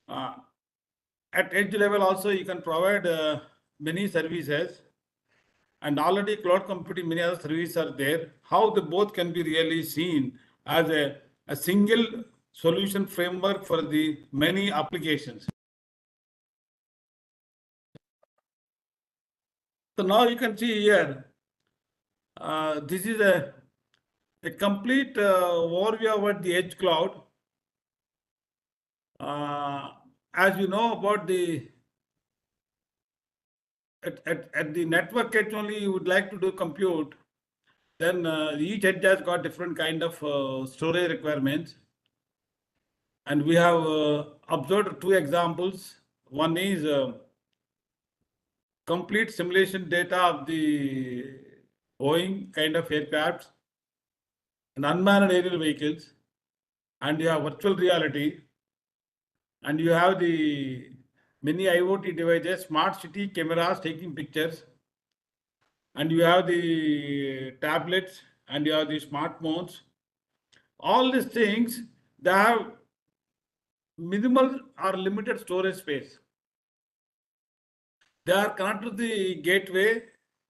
at edge level also you can provide many services, and already cloud computing many other services are there. How the both can be really seen as a single solution framework for the many applications. So now you can see here, this is a complete overview about the edge cloud. As you know about the at the network edge only you would like to do compute, then each edge has got different kind of storage requirements. And we have observed two examples. One is complete simulation data of the Boeing kind of aircrafts and unmanned aerial vehicles, and you have virtual reality, and you have the many IoT devices, smart city cameras taking pictures, and you have the tablets, and you have the smartphones. All these things, they have minimal or limited storage space. They are connected to the gateway.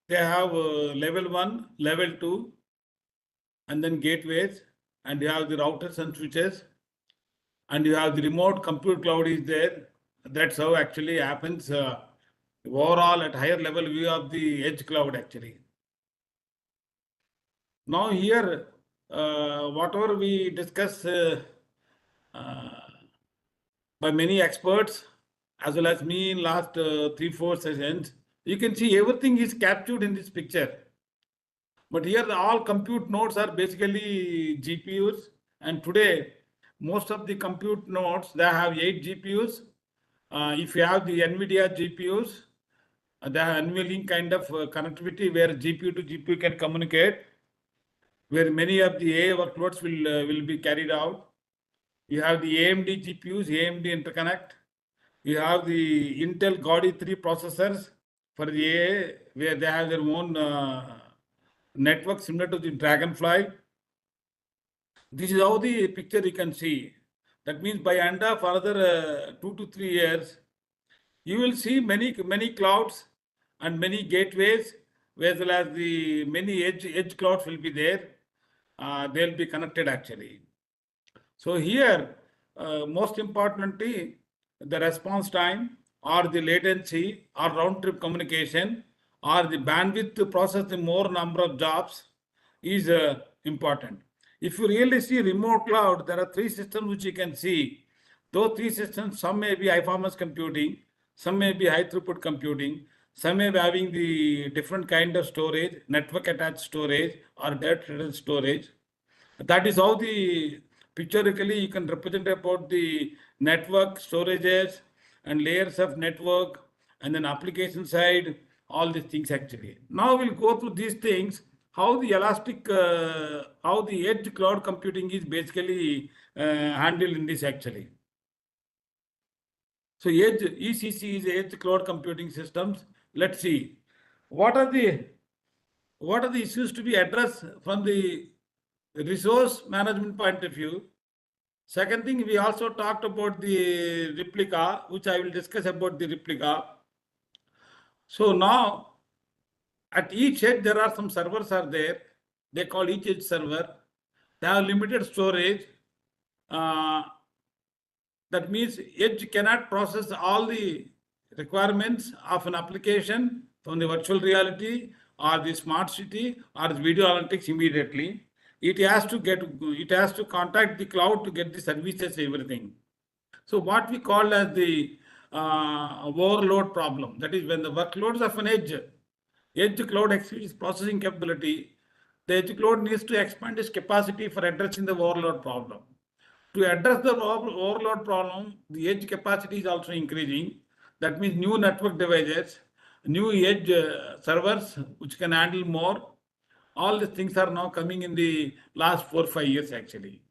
They have level 1, level 2, and then gateways, and you have the routers and switches, and you have the remote compute cloud is there. That's how actually happens overall at higher level view of the edge cloud actually. Now here, whatever we discuss by many experts, as well as me in last 3-4 sessions, you can see everything is captured in this picture. But here all compute nodes are basically GPUs, and today most of the compute nodes, they have 8 GPUs. If you have the NVIDIA GPUs, they have NVLink kind of connectivity where GPU to GPU can communicate, where many of the AI workloads will be carried out. You have the AMD GPUs, AMD interconnect. You have the Intel Gaudi 3 processors for the AI, where they have their own network similar to the Dragonfly. This is how the picture you can see. That means by end of another 2 to 3 years, you will see many clouds and many gateways, as well as the many edge clouds will be there. They'll be connected actually. So here, most importantly, the response time or the latency or round trip communication or the bandwidth to process the more number of jobs is important. If you really see remote cloud, there are 3 systems which you can see. Those 3 systems, some may be high performance computing, some may be high throughput computing, some may be having the different kind of storage, network attached storage or data storage. That is how the pictorially you can represent about the network storages and layers of network and then application side, all these things actually. Now we'll go through these things, how the elastic, how the edge cloud computing is basically handled in this actually. So edge ECC is edge cloud computing systems. Let's see what are the issues to be addressed from the resource management point of view. Second thing, we also talked about the replica, which I will discuss about the replica. So now at each edge there are some servers are there. They call each edge server. They have limited storage. That means edge cannot process all the requirements of an application from the virtual reality or the smart city or the video analytics immediately. It has to contact the cloud to get the services, everything. So what we call as the overload problem, that is when the workloads of an edge edge cloud exceeds processing capability, the edge cloud needs to expand its capacity for addressing the overload problem. To address the overload problem, the edge capacity is also increasing. That means new network devices, new edge servers which can handle more. All these things are now coming in the last 4 or 5 years actually.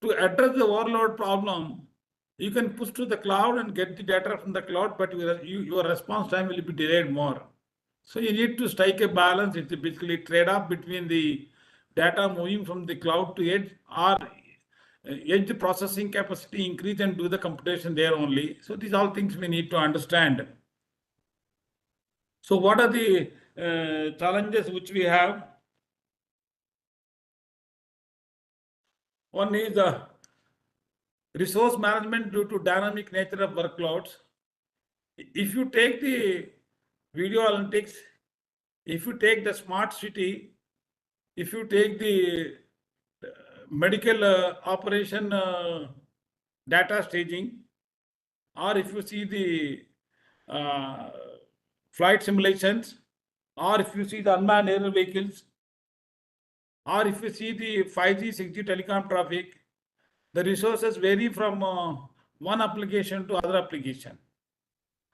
To address the overload problem, you can push to the cloud and get the data from the cloud, but your response time will be delayed more. So you need to strike a balance. It's basically trade-off between the data moving from the cloud to edge or edge processing capacity increase and do the computation there only. So these all things we need to understand. So what are the challenges which we have? One is resource management due to dynamic nature of workloads. If you take the video analytics, if you take the smart city, if you take the medical operation data staging, or if you see the flight simulations, or if you see the unmanned aerial vehicles, or if you see the 5G, 6G telecom traffic, the resources vary from one application to other application.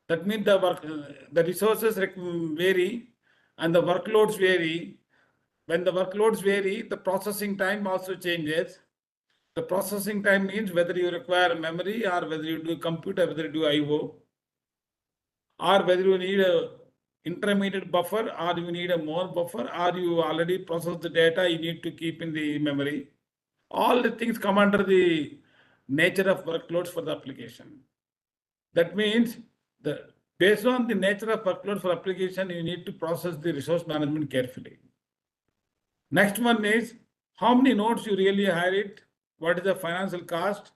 That means the resources vary and the workloads vary. When the workloads vary, the processing time also changes. The processing time means whether you require memory or whether you do computer, whether you do IO, or whether you need a intermediate buffer or you need a more buffer, or you already process the data you need to keep in the memory. All the things come under the nature of workloads for the application. That means based on the nature of workload for application, you need to process the resource management carefully. Next one is how many nodes you really hire it, what is the financial cost,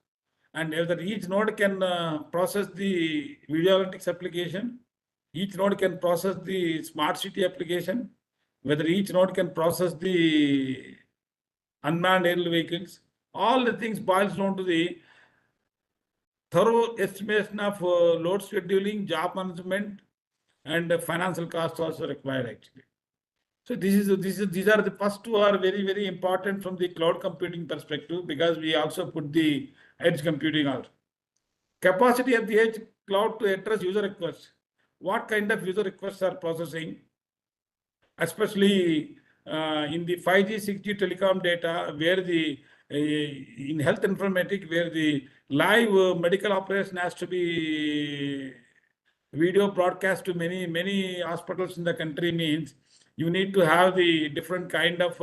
and whether each node can process the video analytics application, each node can process the smart city application, whether each node can process the unmanned aerial vehicles. All the things boils down to the thorough estimation of load scheduling, job management, and financial costs also required actually. So these are the first two are very, very important from the cloud computing perspective because we also put the edge computing out. Capacity of the edge cloud to address user requests. What kind of user requests are processing, especially in the 5G, 6G telecom data, where the in health informatics, where the live medical operation has to be video broadcast to many hospitals in the country means you need to have the different kind of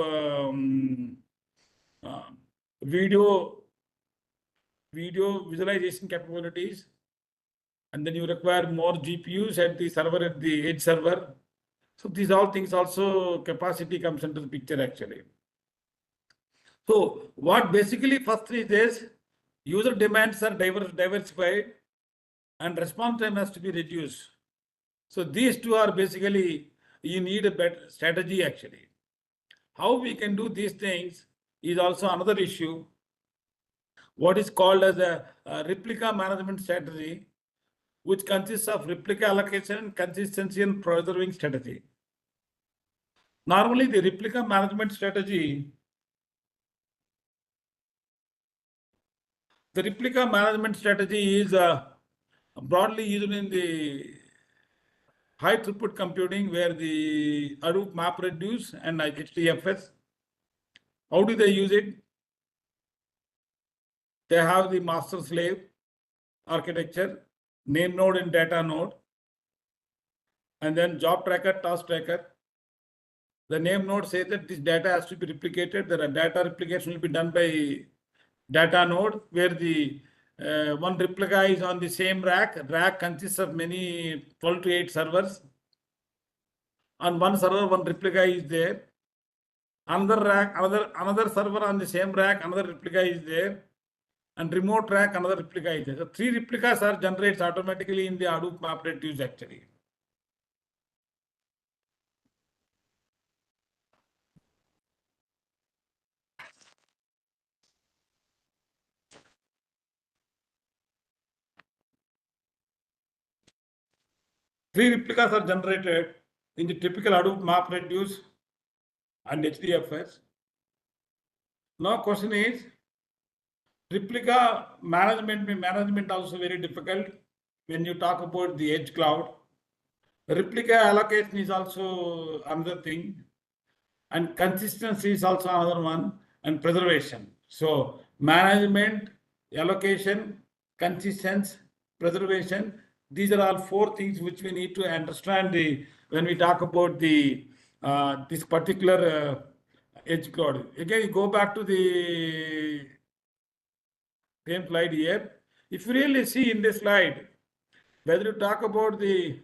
video visualization capabilities, and then you require more GPUs at the server, at the edge server. So these all things also capacity comes into the picture actually. So what basically first is this, user demands are diversified and response time has to be reduced. So these two are basically, you need a better strategy actually. How we can do these things is also another issue. What is called as a replica management strategy, which consists of replica allocation, consistency, and preserving strategy. Normally, the replica management strategy, is broadly used in the high throughput computing where the Hadoop MapReduce and HDFS. How do they use it? They have the master slave architecture, name node and data node, and then job tracker, task tracker. The name node says that this data has to be replicated. The data replication will be done by data node, where the one replica is on the same rack. Rack consists of many 12 to 8 servers. On one server, one replica is there. Another rack, another server on the same rack, another replica is there. And remote rack, another replica is there. So 3 replicas are generated automatically in the Hadoop MapReduce actually. Three replicas are generated in the typical Hadoop MapReduce and HDFS. Now question is, replica management also very difficult when you talk about the edge cloud. Replica allocation is also another thing, and consistency is also another one, and preservation. So management, allocation, consistency, preservation, these are all four things which we need to understand when we talk about the this particular edge cloud. Again, you go back to the same slide here. If you really see in this slide, whether you talk about the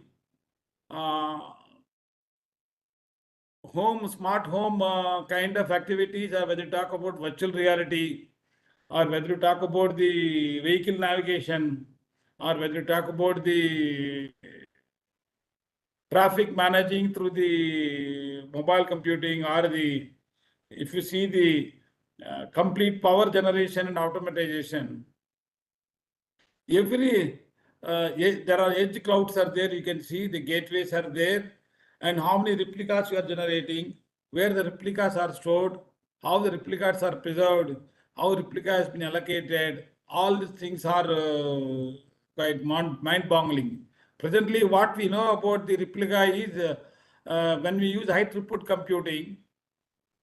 smart home kind of activities, or whether you talk about virtual reality, or whether you talk about the vehicle navigation, or whether you talk about the traffic managing through the mobile computing, or if you see the complete power generation and automatization, there are edge clouds are there. You can see the gateways are there, and how many replicas you are generating, where the replicas are stored, how the replicas are preserved, how replica has been allocated. All these things are quite mind-boggling. Presently, what we know about the replica is when we use high throughput computing,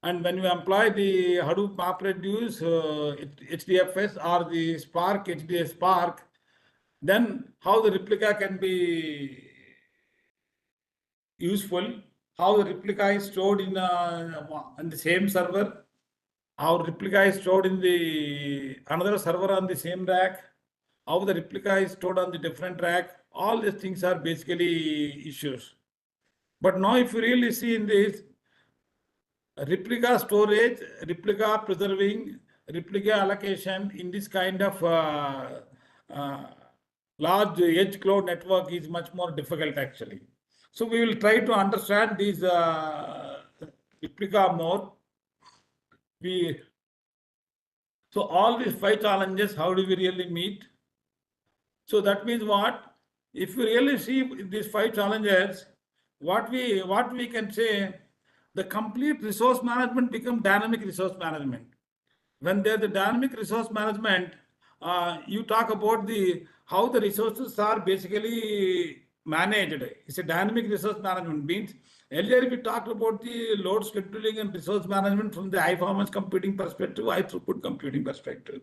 and when we employ the Hadoop MapReduce, HDFS, or the Spark, HDFS Spark, then how the replica can be useful, how the replica is stored in the same server, how replica is stored in the another server on the same rack, how the replica is stored on the different rack. All these things are basically issues. But now if you really see in this, replica storage, replica preserving, replica allocation in this kind of large edge cloud network is much more difficult actually. So we will try to understand these replica more. So all these 5 challenges, how do we really meet? So that means what? If you really see these 5 challenges, what we can say, the complete resource management become dynamic resource management. When there's the dynamic resource management, you talk about how the resources are basically managed. It's a dynamic resource management. Means earlier we talked about the load scheduling and resource management from the high performance computing perspective, high throughput computing perspective.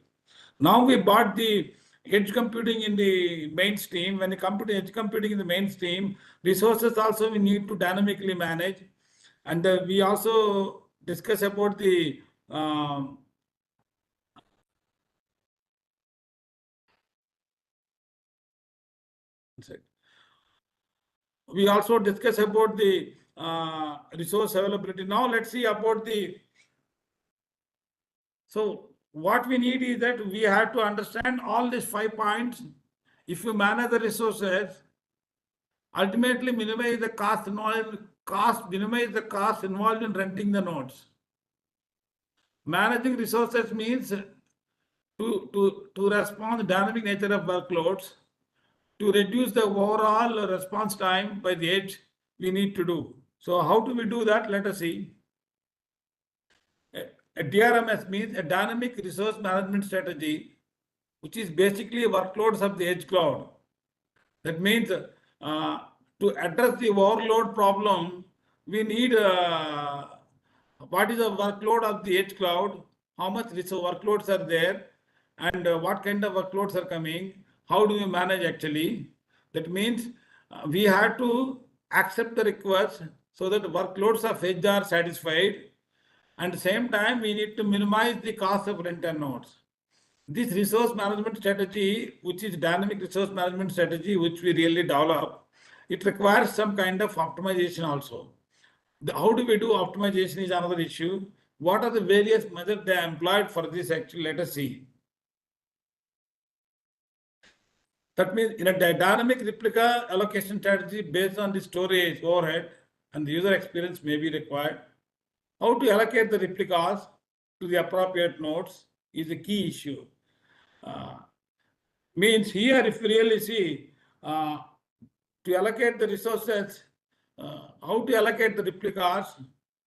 Now we brought the edge computing in the mainstream. When you come to edge computing in the mainstream, resources also we need to dynamically manage. And we also discuss about the we also discuss about the resource availability. Now let's see about so what we need is that we have to understand all these 5 points. If you manage the resources, ultimately minimize the cost involved, minimize the cost involved in renting the nodes. Managing resources means to respond to the dynamic nature of workloads, to reduce the overall response time by the edge, we need to do. So how do we do that? Let us see. A DRMS means a dynamic resource management strategy, which is basically workloads of the edge cloud. That means to address the overload problem, we need what is the workload of the edge cloud, how much workloads are there, and what kind of workloads are coming, how do we manage actually. That means we have to accept the request so that workloads of edge are satisfied. And at the same time, we need to minimize the cost of rent and nodes. This resource management strategy, which is dynamic resource management strategy, which we really develop, it requires some kind of optimization also. How do we do optimization is another issue. What are the various methods they are employed for this actually? Let us see. That means in a dynamic replica allocation strategy based on the storage overhead and the user experience may be required. How to allocate the replicas to the appropriate nodes is a key issue. Means here, if you really see, to allocate the resources, how to allocate the replicas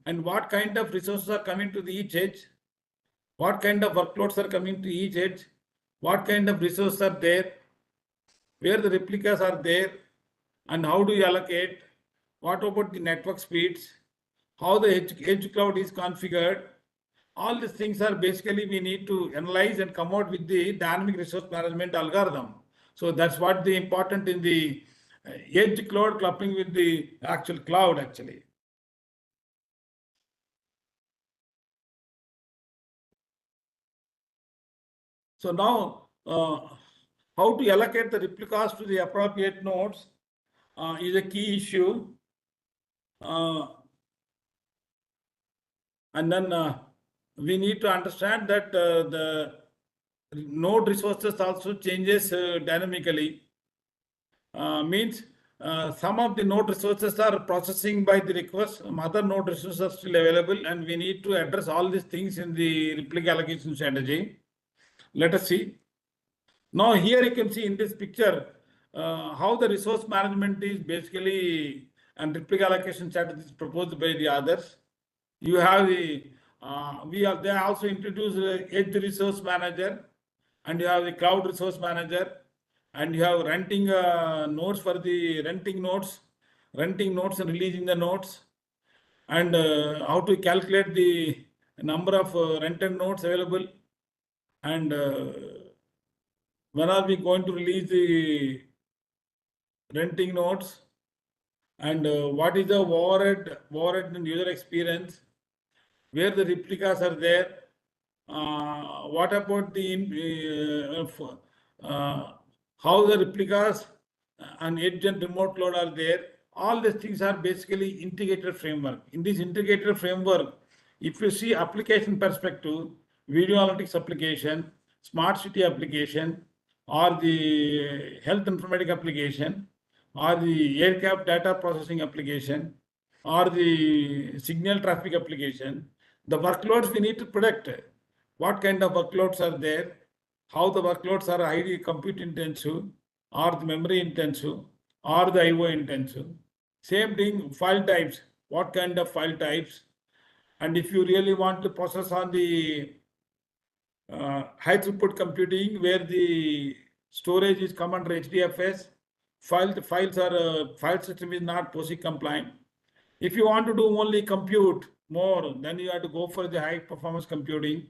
and what kind of resources are coming to the each edge, what kind of workloads are coming to each edge, what kind of resources are there, where the replicas are there, and how do you allocate, what about the network speeds, how the edge cloud is configured. All these things are basically we need to analyze and come out with the dynamic resource management algorithm. So that's what the important in the edge cloud coupling with the actual cloud actually. So now how to allocate the replicas to the appropriate nodes is a key issue. And then we need to understand that the node resources also changes dynamically. Means some of the node resources are processing by the request, some other node resources are still available, and we need to address all these things in the replica allocation strategy. Let us see. Now here you can see in this picture how the resource management is basically and replica allocation strategy is proposed by the others. You have the they also introduced edge resource manager, and you have the cloud resource manager, and you have renting nodes for the renting nodes and releasing the nodes, and how to calculate the number of rented nodes available, and when are we going to release the renting nodes, and what is the overhead and user experience, where the replicas are there, what about the how the replicas and edge and remote cloud are there. All these things are basically integrated framework. In this integrated framework, if you see application perspective, video analytics application, smart city application, or the health informatics application, or the aircraft data processing application, or the signal traffic application, the workloads we need to predict. What kind of workloads are there? How the workloads are highly compute intensive, or the memory intensive, or the IO intensive. Same thing, file types. What kind of file types? And if you really want to process on the high throughput computing, where the storage is come under HDFS, file system is not POSIX compliant. If you want to do only compute more, then you have to go for the high performance computing.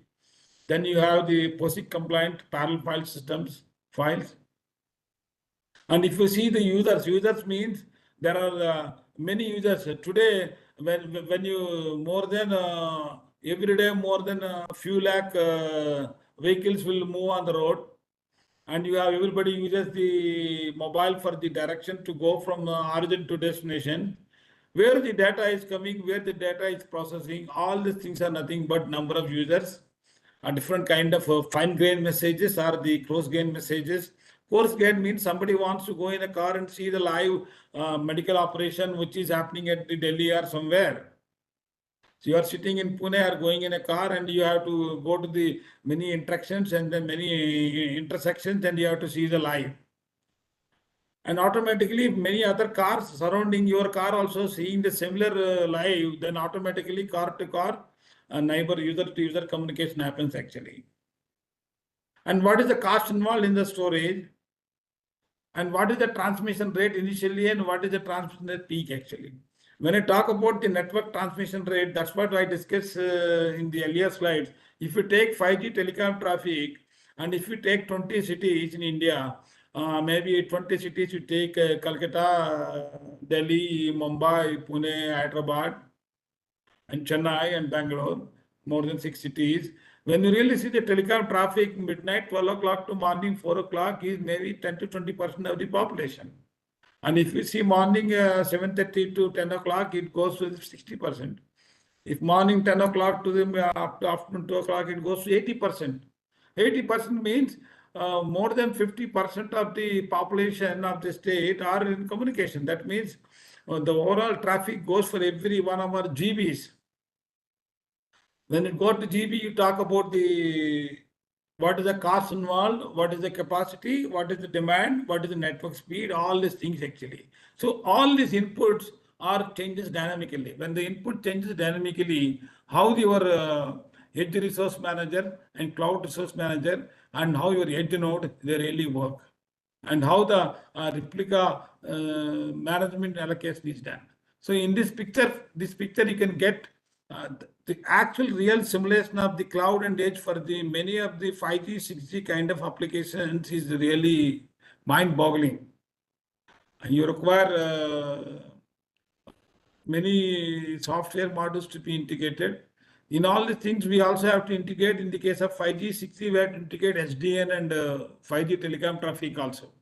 Then you have the POSIX compliant parallel file systems files. And if you see the users means there are many users today. When you more than every day more than a few lakh vehicles will move on the road, and you have everybody uses the mobile for the direction to go from origin to destination. Where the data is coming, where the data is processing, all these things are nothing but number of users, a different kind of fine grained messages or the coarse grained messages. Coarse grained means somebody wants to go in a car and see the live medical operation which is happening at the Delhi or somewhere. So you are sitting in Pune or going in a car and you have to go to the many interactions and then many intersections and you have to see the live. And automatically many other cars surrounding your car also seeing the similar live, then automatically car to car neighbor user to user communication happens actually. And what is the cost involved in the storage? And what is the transmission rate initially and what is the transmission rate peak actually? When I talk about the network transmission rate, that's what I discussed in the earlier slides. If you take 5G telecom traffic and if you take 20 cities in India, maybe 20 cities you take Calcutta, Delhi, Mumbai, Pune, Hyderabad, and Chennai and Bangalore, more than 6 cities. When you really see the telecom traffic, midnight, 12 o'clock to morning, 4 o'clock is maybe 10 to 20% of the population. And if you see morning 7:30 to 10 o'clock, it goes to 60%. If morning 10 o'clock to the up to afternoon 2 o'clock, it goes to 80%. 80% means more than 50% of the population of the state are in communication. That means the overall traffic goes for every 1 hour GBs. When it goes to GB, you talk about what is the cost involved, what is the capacity, what is the demand, what is the network speed, all these things actually. So all these inputs or changes dynamically. When the input changes dynamically, how your edge resource manager and cloud resource manager and how your edge node, they really work, and how the replica management allocation is done. So in this picture you can get the actual real simulation of the cloud and edge for the many of the 5G, 6G kind of applications is really mind-boggling. You require many software modules to be integrated. In all the things, we also have to integrate. In the case of 5G, 6G, we have to integrate SDN and 5G telecom traffic also.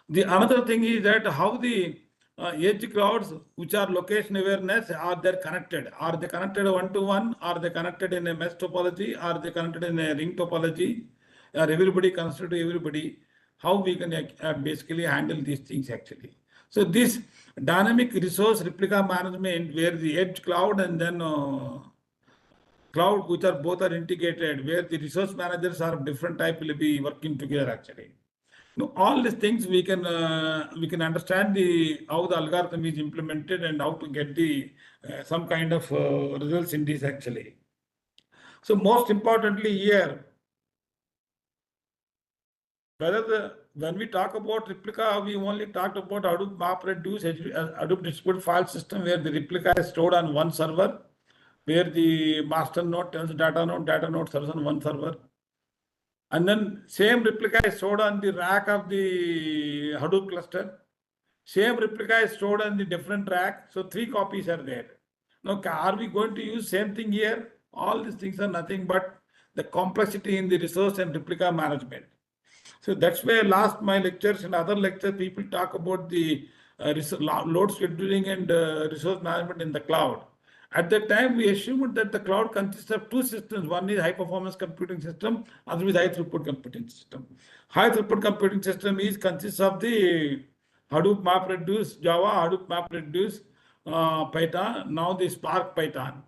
The another thing is that how the edge clouds, which are location awareness, are they connected? Are they connected one-to-one? Are they connected in a mesh topology? Are they connected in a ring topology? Are everybody connected to everybody? How we can basically handle these things actually. So this dynamic resource replica management, where the edge cloud and then cloud, which are both are integrated, where the resource managers are of different type will be working together actually. Now, all these things we can understand how the algorithm is implemented and how to get the some kind of results in this actually. So most importantly here, when we talk about replica, we only talked about Hadoop MapReduce, Hadoop distributed file system, where the replica is stored on one server, where the master node tells data node serves on one server. And then same replica is stored on the rack of the Hadoop cluster. Same replica is stored on the different rack. So 3 copies are there. Now, are we going to use same thing here? All these things are nothing but the complexity in the resource and replica management. So that's why last my lectures and other lectures, people talk about the load scheduling and resource management in the cloud. At that time, we assumed that the cloud consists of 2 systems. One is high performance computing system, other is high throughput computing system. High throughput computing system consists of the Hadoop MapReduce Java, Hadoop MapReduce Python, now the Spark Python.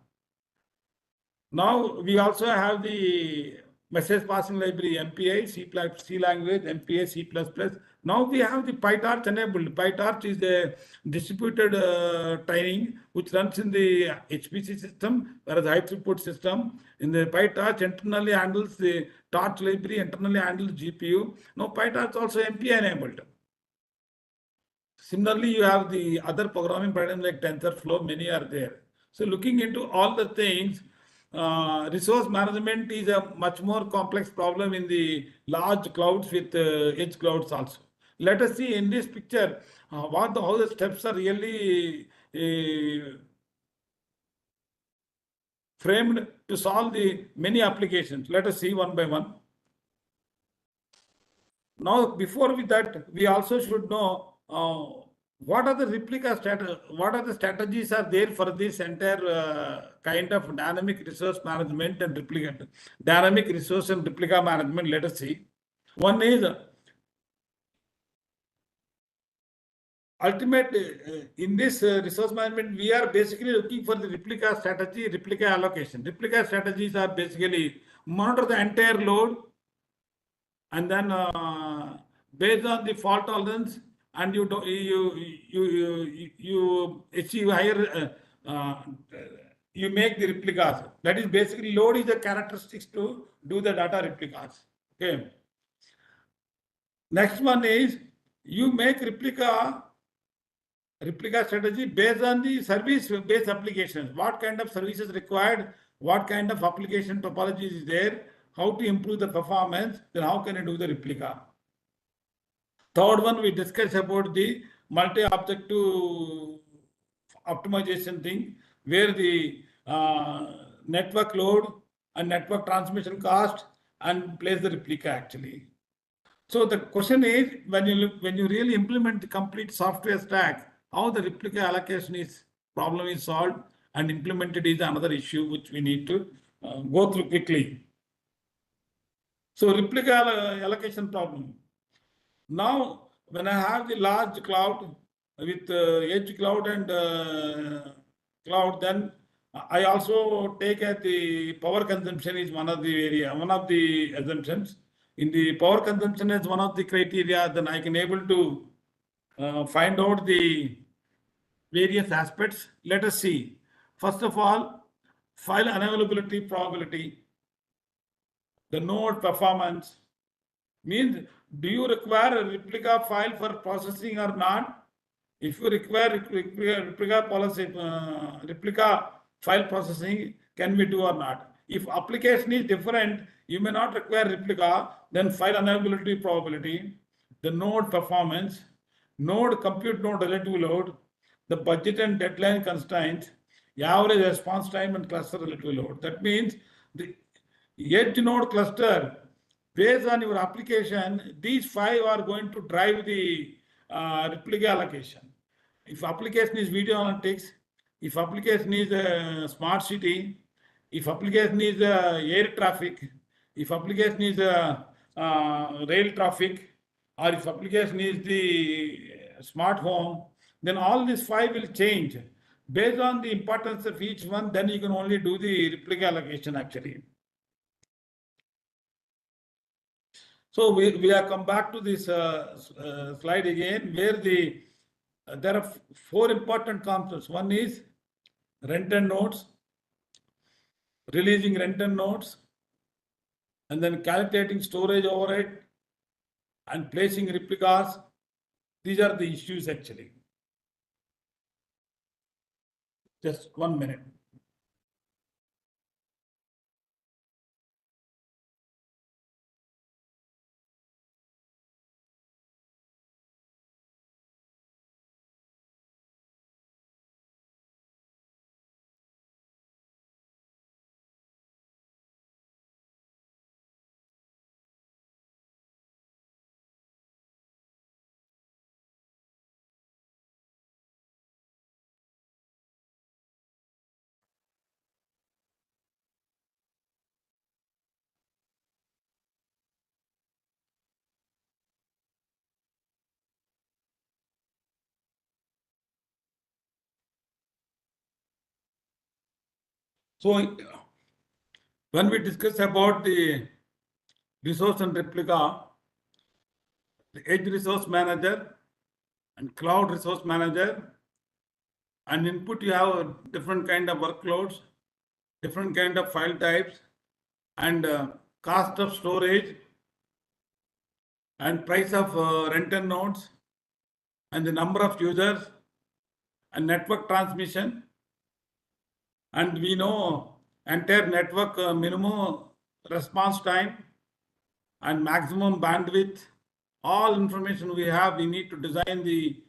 Now we also have the message passing library MPI, C language, MPI, C++. Now we have the PyTorch enabled. PyTorch is a distributed tiling which runs in the HPC system, whereas high throughput system in the PyTorch internally handles the Torch library, internally handles GPU. Now PyTorch also MPI enabled. Similarly, you have the other programming paradigms like TensorFlow, many are there. So looking into all the things, resource management is a much more complex problem in the large clouds with edge clouds also. Let us see in this picture how the steps are really framed to solve the many applications. Let us see one by one. Now, before that, we also should know what are the replica what are the strategies are there for this entire kind of dynamic resource management and replica, dynamic resource and replica management. Let us see. One is ultimate in this resource management, we are basically looking for the replica strategy, replica allocation. Replica strategies are basically monitor the entire load, and then based on the fault tolerance, and you achieve higher, you make the replicas. That is basically load is the characteristics to do the data replicas. Okay. Next one is you make replica strategy based on the service-based applications. What kind of services required? What kind of application topology is there? How to improve the performance? Then how can I do the replica? Third one, we discussed about the multi-objective optimization thing, where the network load and network transmission cost and place the replica actually. So the question is, when you really implement the complete software stack, how the replica allocation problem is solved and implemented is another issue which we need to go through quickly. So replica allocation problem. Now, when I have the large cloud with edge cloud and cloud, then I also take at the power consumption is one of the assumptions. In the power consumption as one of the criteria, then I can able to find out the various aspects. Let us see. First of all, file unavailability probability, the node performance. Means, do you require a replica file for processing or not? If you require replica file processing, can we do or not? If application is different, you may not require replica, then file unavailability probability, the node performance, compute node relative load, the budget and deadline constraints, average response time and cluster relative load. That means the edge node cluster, based on your application, these 5 are going to drive the replica allocation. If application is video analytics, if application is smart city, if application is air traffic, if application is rail traffic, or if application is the smart home, then all these 5 will change. Based on the importance of each one, then you can only do the replica allocation actually. So we have come back to this slide again, where there are 4 important concepts. One is rent and nodes, releasing rent and nodes, and then calculating storage overhead and placing replicas. These are the issues actually. Just 1 minute. So when we discuss about the resource and replica, the edge resource manager and cloud resource manager, and input you have different kind of workloads, different kind of file types, and cost of storage, and price of rent and nodes, and the number of users, and network transmission. And we know entire network minimum response time and maximum bandwidth. All information we have, we need to design the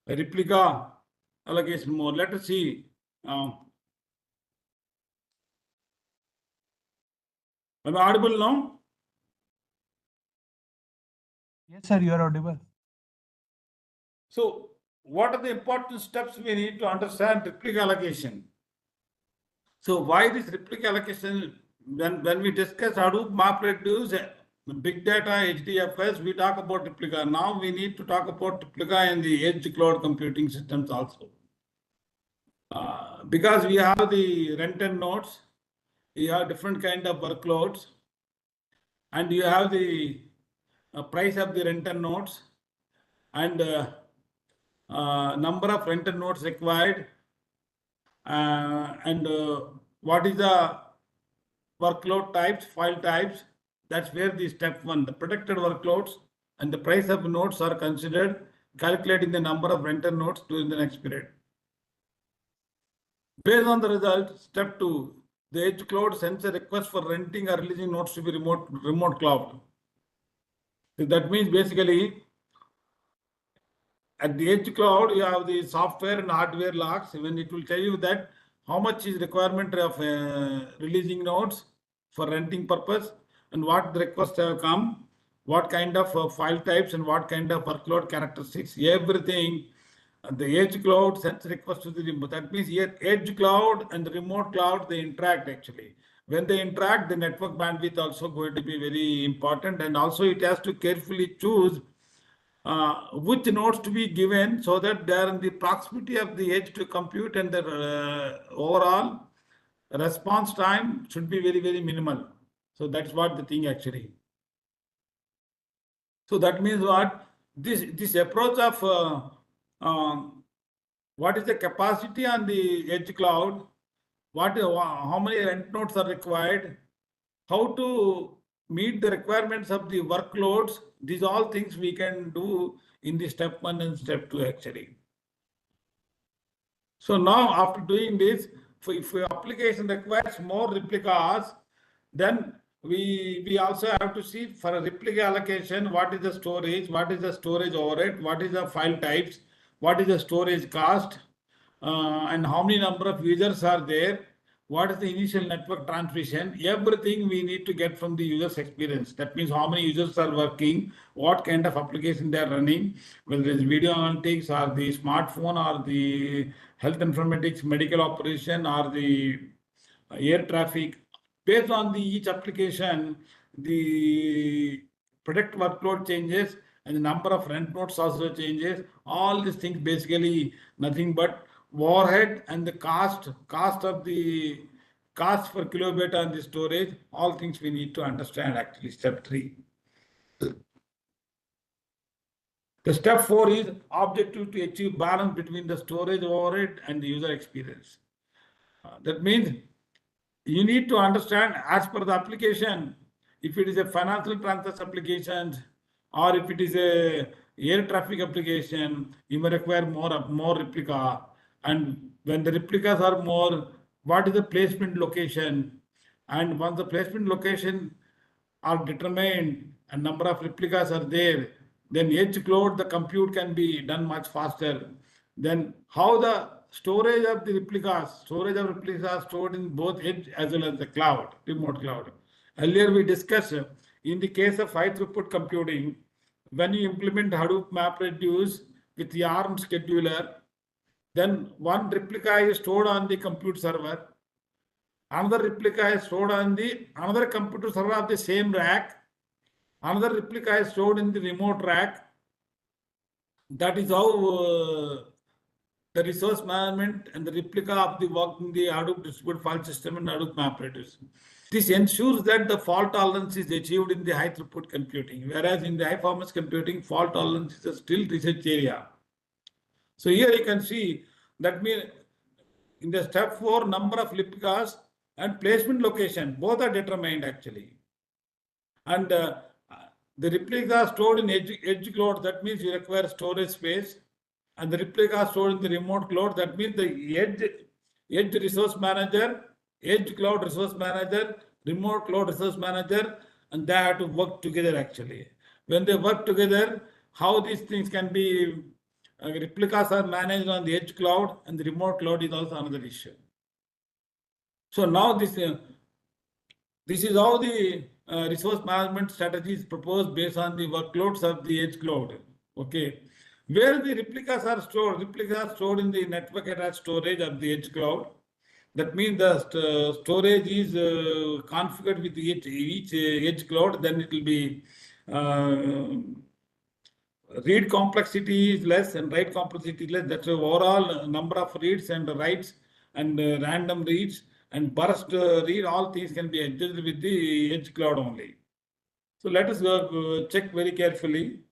replica allocation mode. Let us see. Am I audible now? Yes, sir, you are audible. So what are the important steps we need to understand replica allocation? So why this replica allocation? When we discuss Hadoop, MapReduce, big data, HDFS, we talk about replica. Now we need to talk about replica in the edge cloud computing systems also. Because we have the rent and nodes, you have different kind of workloads, and you have the price of the rent and nodes, and number of rent and nodes required, and what is the workload types, file types. That's where the step 1, the protected workloads and the price of nodes are considered, calculating the number of rent and nodes during the next period. Based on the result, step 2, the edge cloud sends a request for renting or releasing nodes to be remote cloud. So that means basically at the edge cloud, you have the software and hardware logs. When it will tell you that how much is requirement of releasing nodes for renting purpose, and what the requests have come, what kind of file types and what kind of workload characteristics, everything. The edge cloud sends request to the remote. That means here edge cloud and the remote cloud, they interact actually. When they interact, the network bandwidth also going to be very important, and also it has to carefully choose which nodes to be given so that they are in the proximity of the edge to compute, and the overall response time should be very, very minimal. So that's what the thing actually. So that means what this approach of what is the capacity on the edge cloud, how many rent nodes are required, how to meet the requirements of the workloads. These all things we can do in the step 1 and step 2 actually. So now after doing this, if your application requires more replicas, then we also have to see for a replica allocation, what is the storage overhead, what is the file types, what is the storage cost, and how many number of users are there, what is the initial network transmission, everything we need to get from the user's experience. That means how many users are working, what kind of application they are running, whether it's video analytics or the smartphone or the health informatics, medical operation or the air traffic. Based on the each application, the product workload changes and the number of rent nodes also changes. All these things basically nothing but overhead and the cost of the cost per kilobyte on the storage, all things we need to understand actually, step 3. The step 4 is objective to achieve balance between the storage overhead and the user experience. That means you need to understand as per the application, if it is a financial transaction application or if it is a air traffic application, you may require more replica. And when the replicas are more, what is the placement location? And once the placement location are determined and number of replicas are there, then edge cloud, the compute can be done much faster. Then how the storage of replicas are stored in both edge as well as the cloud, remote cloud. Earlier we discussed in the case of high throughput computing, when you implement Hadoop MapReduce with the ARM scheduler, then one replica is stored on the compute server. Another replica is stored on the another computer server of the same rack. Another replica is stored in the remote rack. That is how the resource management and the replica of the work in the Hadoop distributed file system and Hadoop MapReduce. This ensures that the fault tolerance is achieved in the high throughput computing, whereas in the high performance computing, fault tolerance is a still research area. So here you can see that means in the step 4, number of replicas and placement location, both are determined actually. And the replicas stored in edge cloud, that means you require storage space. And the replica stored in the remote cloud, that means the edge resource manager, edge cloud resource manager, remote cloud resource manager, and they have to work together actually. When they work together, how these things can be, replicas are managed on the edge cloud and the remote cloud is also another issue. So now this is how the resource management strategy is proposed based on the workloads of the edge cloud. Okay. Where the replicas are stored in the network attached storage of the edge cloud. That means the storage is configured with each edge cloud, then it will be read complexity is less and write complexity is less. That's the overall number of reads and writes and random reads and burst read, all things can be adjusted with the edge cloud only. So let us check very carefully.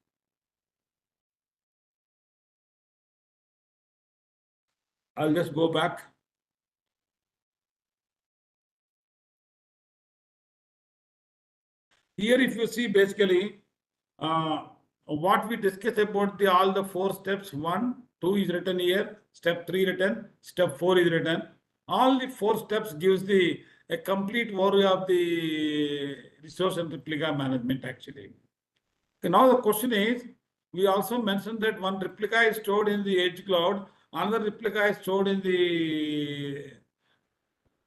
I'll just go back. Here, if you see basically what we discussed about all the 4 steps, 1, 2 is written here, step 3 written, step 4 is written. All the 4 steps gives a complete overview of the resource and replica management actually. Okay, now the question is, we also mentioned that one replica is stored in the edge cloud, another replica is stored in the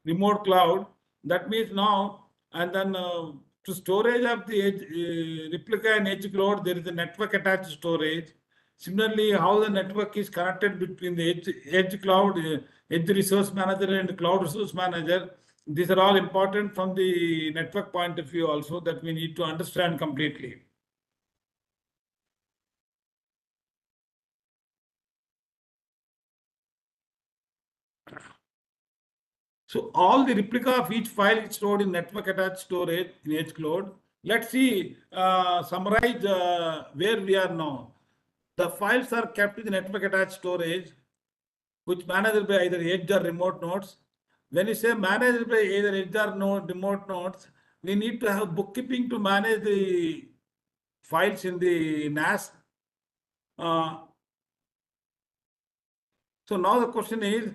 remote cloud. That means now, and then to storage of the edge, replica and edge cloud, there is a network attached storage. Similarly, how the network is connected between the edge cloud, edge resource manager and cloud resource manager. These are all important from the network point of view also that we need to understand completely. So all the replica of each file is stored in network attached storage in edge cloud. Let's see, summarize where we are now. The files are kept in the network attached storage. which managed by either edge or remote nodes. When you say managed by either edge or remote nodes, we need to have bookkeeping to manage the files in the NAS. So now the question is,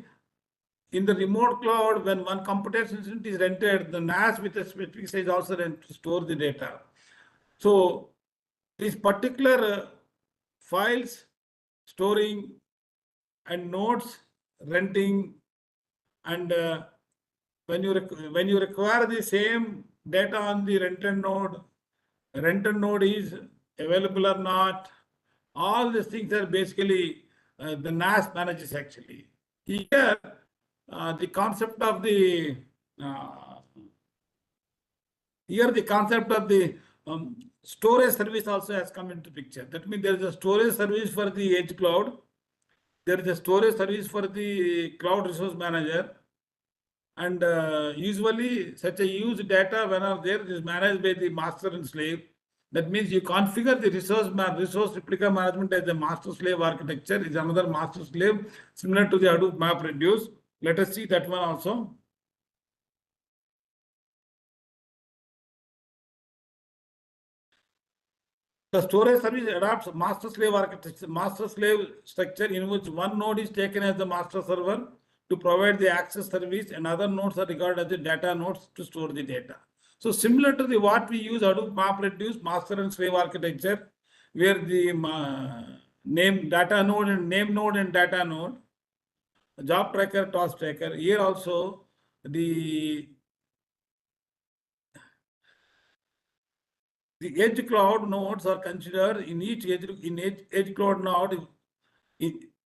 in the remote cloud, when one computation instance is rented, the NAS with a specific size also rent to store the data. So these particular files, storing and nodes, renting, and when you require the same data on the rented node is available or not. All these things are basically the NAS manages actually. Here, the concept of the storage service also has come into picture. That means there is a storage service for the edge cloud. There is a storage service for the cloud resource manager. And usually such a huge data whenever there is managed by the master and slave. That means you configure the resource replica management as a master slave architecture is another master slave similar to the Hadoop MapReduce. Let us see that one also. The storage service adopts master slave architecture, master slave structure in which one node is taken as the master server to provide the access service and other nodes are regarded as the data nodes to store the data. So similar to the what we use Hadoop MapReduce master and slave architecture, where the name data node and name node and data node, job tracker, task tracker. Here also the edge cloud nodes are considered in each edge cloud node.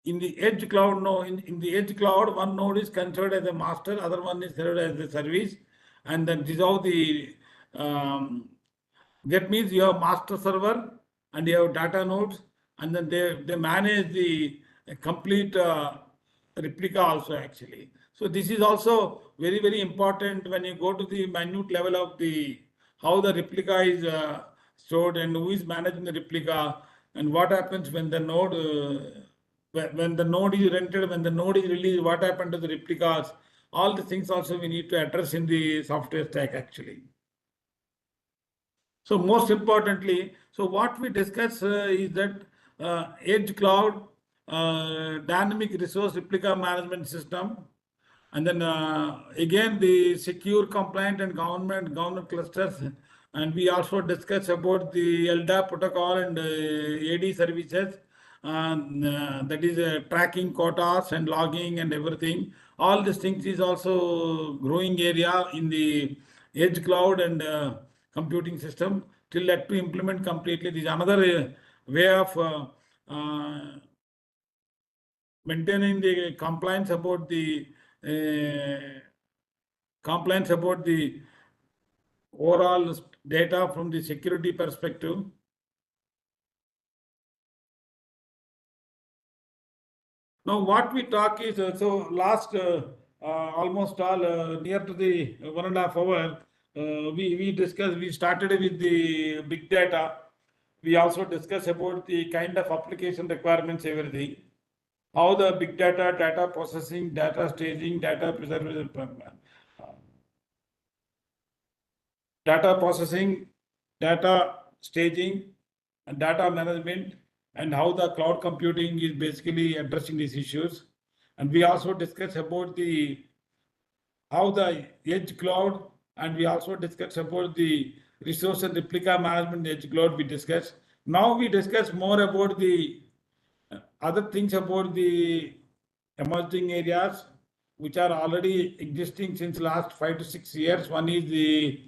In the edge cloud node, in the edge cloud, one node is considered as a master, other one is considered as a service, and then this is how the that means you have master server and you have data nodes, and then they manage the complete replica also actually. So this is also very, very important when you go to the minute level of the how the replica is stored and who is managing the replica and what happens when the node when the node is rented, when the node is released, what happened to the replicas. All the things also we need to address in the software stack actually. So most importantly, so what we discuss is that edge cloud dynamic resource replica management system, and then again the secure, compliant, and government clusters. And we also discuss about the LDAP protocol and AD services. That is tracking quotas and logging and everything. All these things is also growing area in the edge cloud and computing system. Till that to implement completely, this is another way of maintaining the compliance about the overall data from the security perspective. Now, what we talk is so last almost all near to the 1.5 hours, we discussed. We started with the big data. We also discussed about the kind of application requirements, everything. How the big data, data processing, data staging, data preservation, data processing, data staging, and data management, and how the cloud computing is basically addressing these issues. And we also discussed about the how the edge cloud, and we also discussed about the resource and replica management edge cloud we discussed. Now we discuss more about the other things about the emerging areas which are already existing since last 5 to 6 years. One is the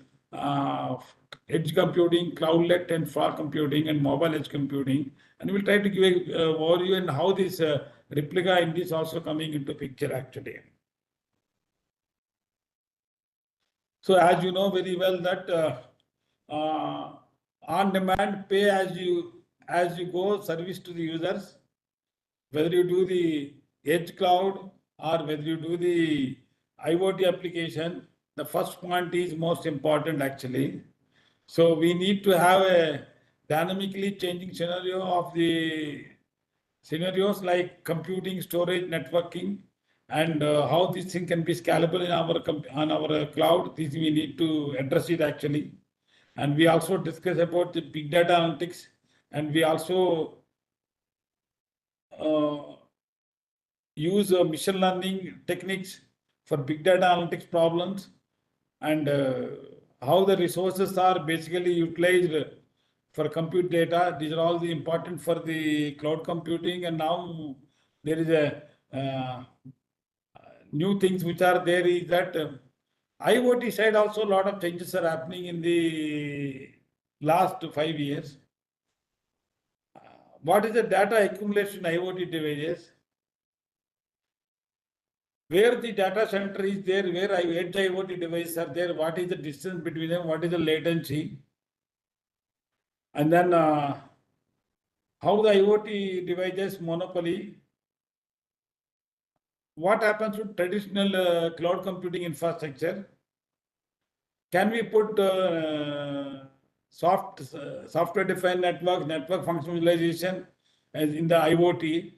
edge computing, cloudlet and fog computing, and mobile edge computing. And we'll try to give an overview and how this replica in this also coming into picture actually. So as you know very well that on-demand pay as you go service to the users, whether you do the edge cloud or whether you do the IoT application, the first point is most important actually. So we need to have a dynamically changing scenario of the scenarios like computing, storage, networking, and how this thing can be scalable in on our cloud. This we need to address it actually. And we also discuss about the big data analytics, and we also use machine learning techniques for big data analytics problems, and how the resources are basically utilized for compute data. These are all the important for the cloud computing. And now there is a new things which are there is that IoT side also a lot of changes are happening in the last 5 years. What is the data accumulation IoT devices? Where the data center is there, where edge IoT devices are there, what is the distance between them, what is the latency? And then how the IoT devices monopoly, what happens to traditional cloud computing infrastructure? Can we put software-defined network function visualization as in the IoT?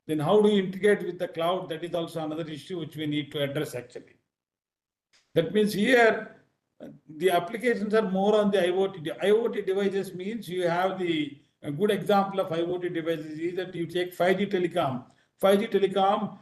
Then how do you integrate with the cloud? That is also another issue which we need to address actually. That means here the applications are more on the IoT. The IoT devices means you have a good example of IoT devices is that you take 5G telecom. 5G telecom,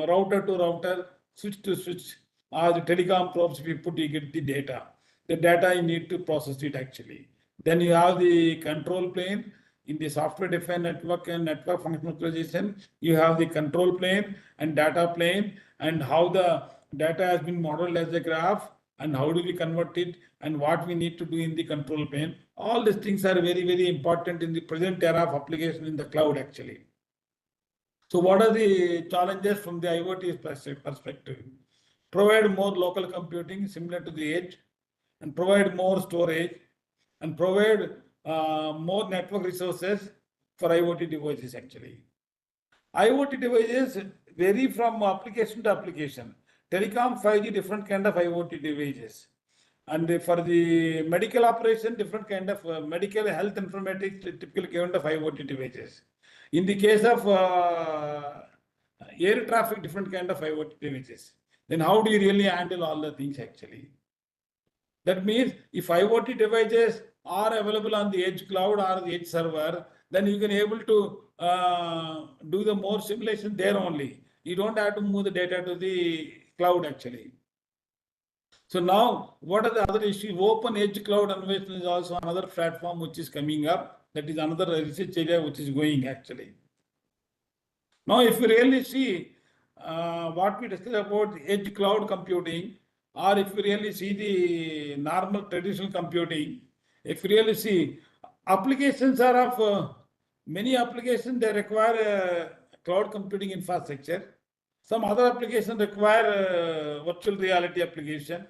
router to router, switch to switch, or the telecom probes we put, you get the data. The data you need to process it actually. Then you have the control plane. In the software-defined network and network function virtualization, you have the control plane and data plane, and how the data has been modeled as a graph, and how do we convert it, and what we need to do in the control plane. All these things are very, very important in the present era of application in the cloud actually. So what are the challenges from the IoT perspective? Provide more local computing similar to the edge, and provide more storage, and provide more network resources for IoT devices actually. IoT devices vary from application to application. Telecom 5G, different kind of IoT devices. And for the medical operation, different kind of medical health informatics, typical kind of IoT devices. In the case of air traffic, different kind of IoT devices. Then how do you really handle all the things actually? That means if IoT devices are available on the edge cloud or the edge server, then you can able to do the more simulation there only. You don't have to move the data to the cloud actually. So now, what are the other issues? Open edge cloud innovation is also another platform which is coming up. That is another research area which is going actually. Now, if you really see what we discussed about edge cloud computing, or if you really see the normal traditional computing, if you really see applications are of many applications, they require cloud computing infrastructure. Some other applications require virtual reality application,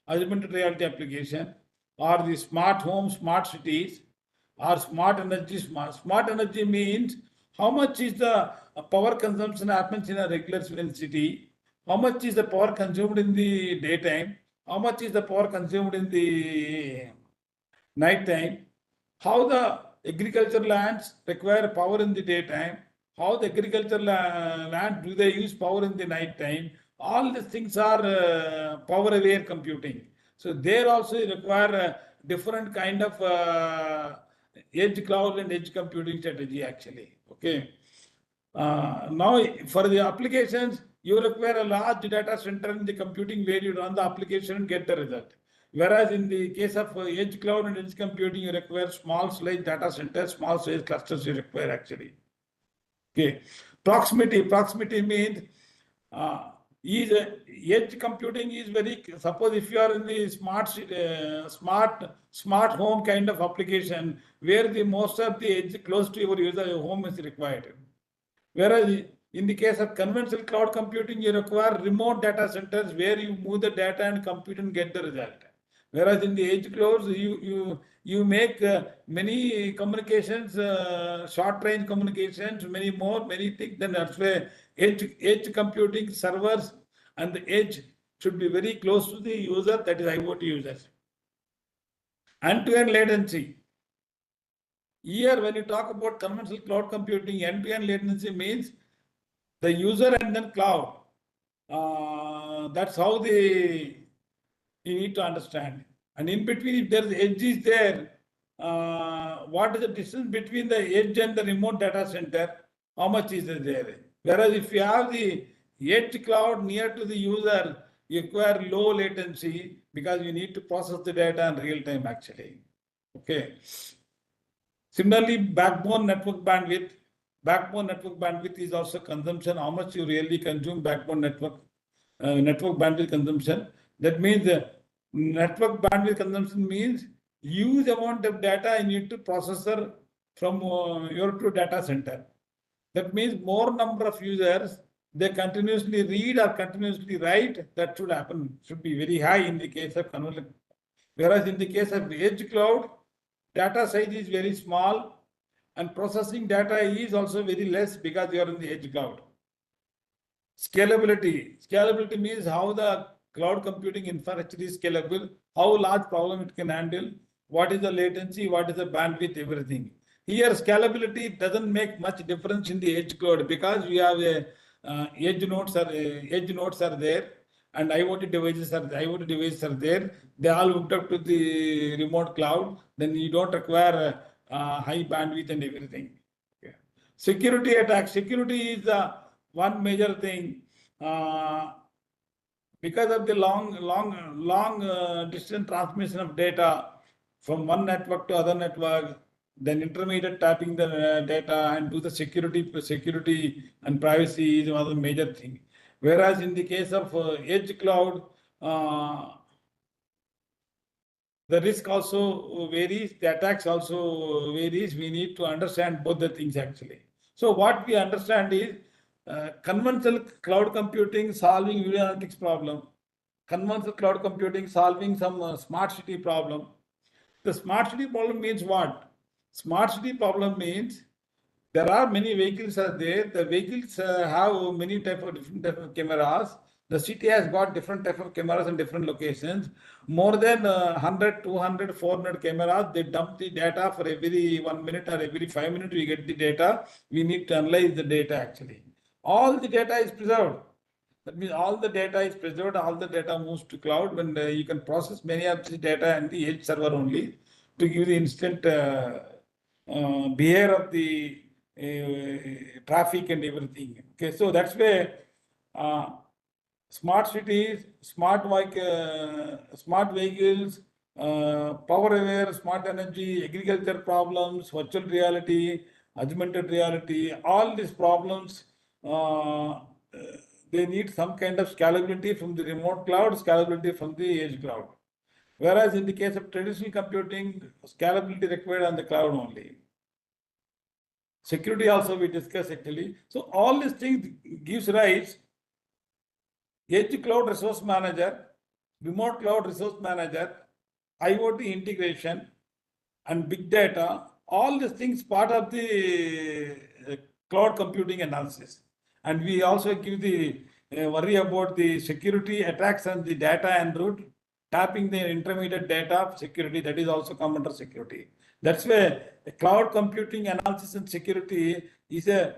augmented reality application, or the smart homes, smart cities, or smart energy. Smart energy means how much is the power consumption happens in a regular city, how much is the power consumed in the daytime, how much is the power consumed in the night time, how the agricultural lands require power in the daytime, how the agricultural land do they use power in the night time. All these things are power aware computing. So there also require a different kind of edge cloud and edge computing strategy actually. Okay. Now for the applications, you require a large data center in the computing where you run the application and get the result. Whereas in the case of edge cloud and edge computing, you require small size data centers, small size clusters you require actually. Okay. Proximity means edge computing is very, suppose if you are in the smart home kind of application where the most of the edge close to your user home is required. Whereas in the case of conventional cloud computing, you require remote data centers where you move the data and compute and get the result. Whereas in the edge clouds, you make many communications, short range communications, many things. Then that's why edge computing servers and the edge should be very close to the user, that is IoT users. End-to-end latency. Here, when you talk about conventional cloud computing, end-to-end latency means the user and then cloud. That's how you need to understand. And in between, if there's edge is there, what is the distance between the edge and the remote data center? How much is there? Whereas if you have the edge cloud near to the user, you require low latency because you need to process the data in real time actually. Okay. Similarly, backbone network bandwidth is also consumption, how much you really consume backbone network bandwidth consumption. That means network bandwidth consumption means huge amount of data you need to processor from your to data center. That means more number of users, they continuously read or continuously write, that should happen, should be very high in the case of convolution. Whereas in the case of edge cloud, data size is very small and processing data is also very less because you are in the edge cloud. Scalability means how the cloud computing infrastructure is scalable, how large problem it can handle, what is the latency, what is the bandwidth, everything. Here, scalability doesn't make much difference in the edge cloud because we have a edge nodes are there, and IoT devices are there. They all hooked up to the remote cloud. Then you don't require high bandwidth and everything. Okay. Security attacks. Security is one major thing. Because of the long distance transmission of data from one network to other network, then intermediate tapping the data and do the security and privacy is one of the major thing. Whereas in the case of edge cloud, the risk also varies, the attacks also varies. We need to understand both the things actually. So what we understand is conventional cloud computing solving video analytics problem, conventional cloud computing solving some smart city problem. The smart city problem means what? Smart city problem means there are many vehicles are there. The vehicles have many different type of cameras. The city has got different type of cameras in different locations. More than 100, 200, 400 cameras. They dump the data for every 1 minute or every 5 minutes. We get the data. We need to analyze the data actually. All the data is preserved. That means all the data is preserved. All the data moves to cloud when you can process many of the data in the edge server only to give the instant behavior of the traffic and everything. Okay, so that's where smart cities, smart vehicles, power aware, smart energy, agriculture problems, virtual reality, augmented reality, all these problems, they need some kind of scalability from the remote cloud, scalability from the edge cloud. Whereas in the case of traditional computing, scalability required on the cloud only. Security also we discussed actually. So all these things gives rise edge cloud resource manager, remote cloud resource manager, IoT integration, and big data. All these things part of the cloud computing analysis. And we also give the worry about the security attacks on the data en route, tapping the intermediate data security, that is also come under security. That's why cloud computing analysis and security is a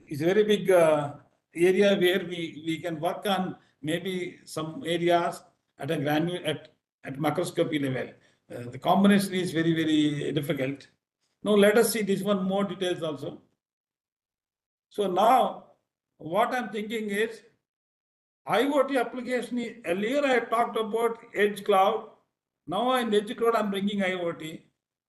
very big area where we can work on maybe some areas at a at macroscopy level. The combination is very, very difficult. Now let us see this one more details also. So now what I'm thinking is IoT application. Earlier I talked about edge cloud. Now in edge cloud I'm bringing IoT.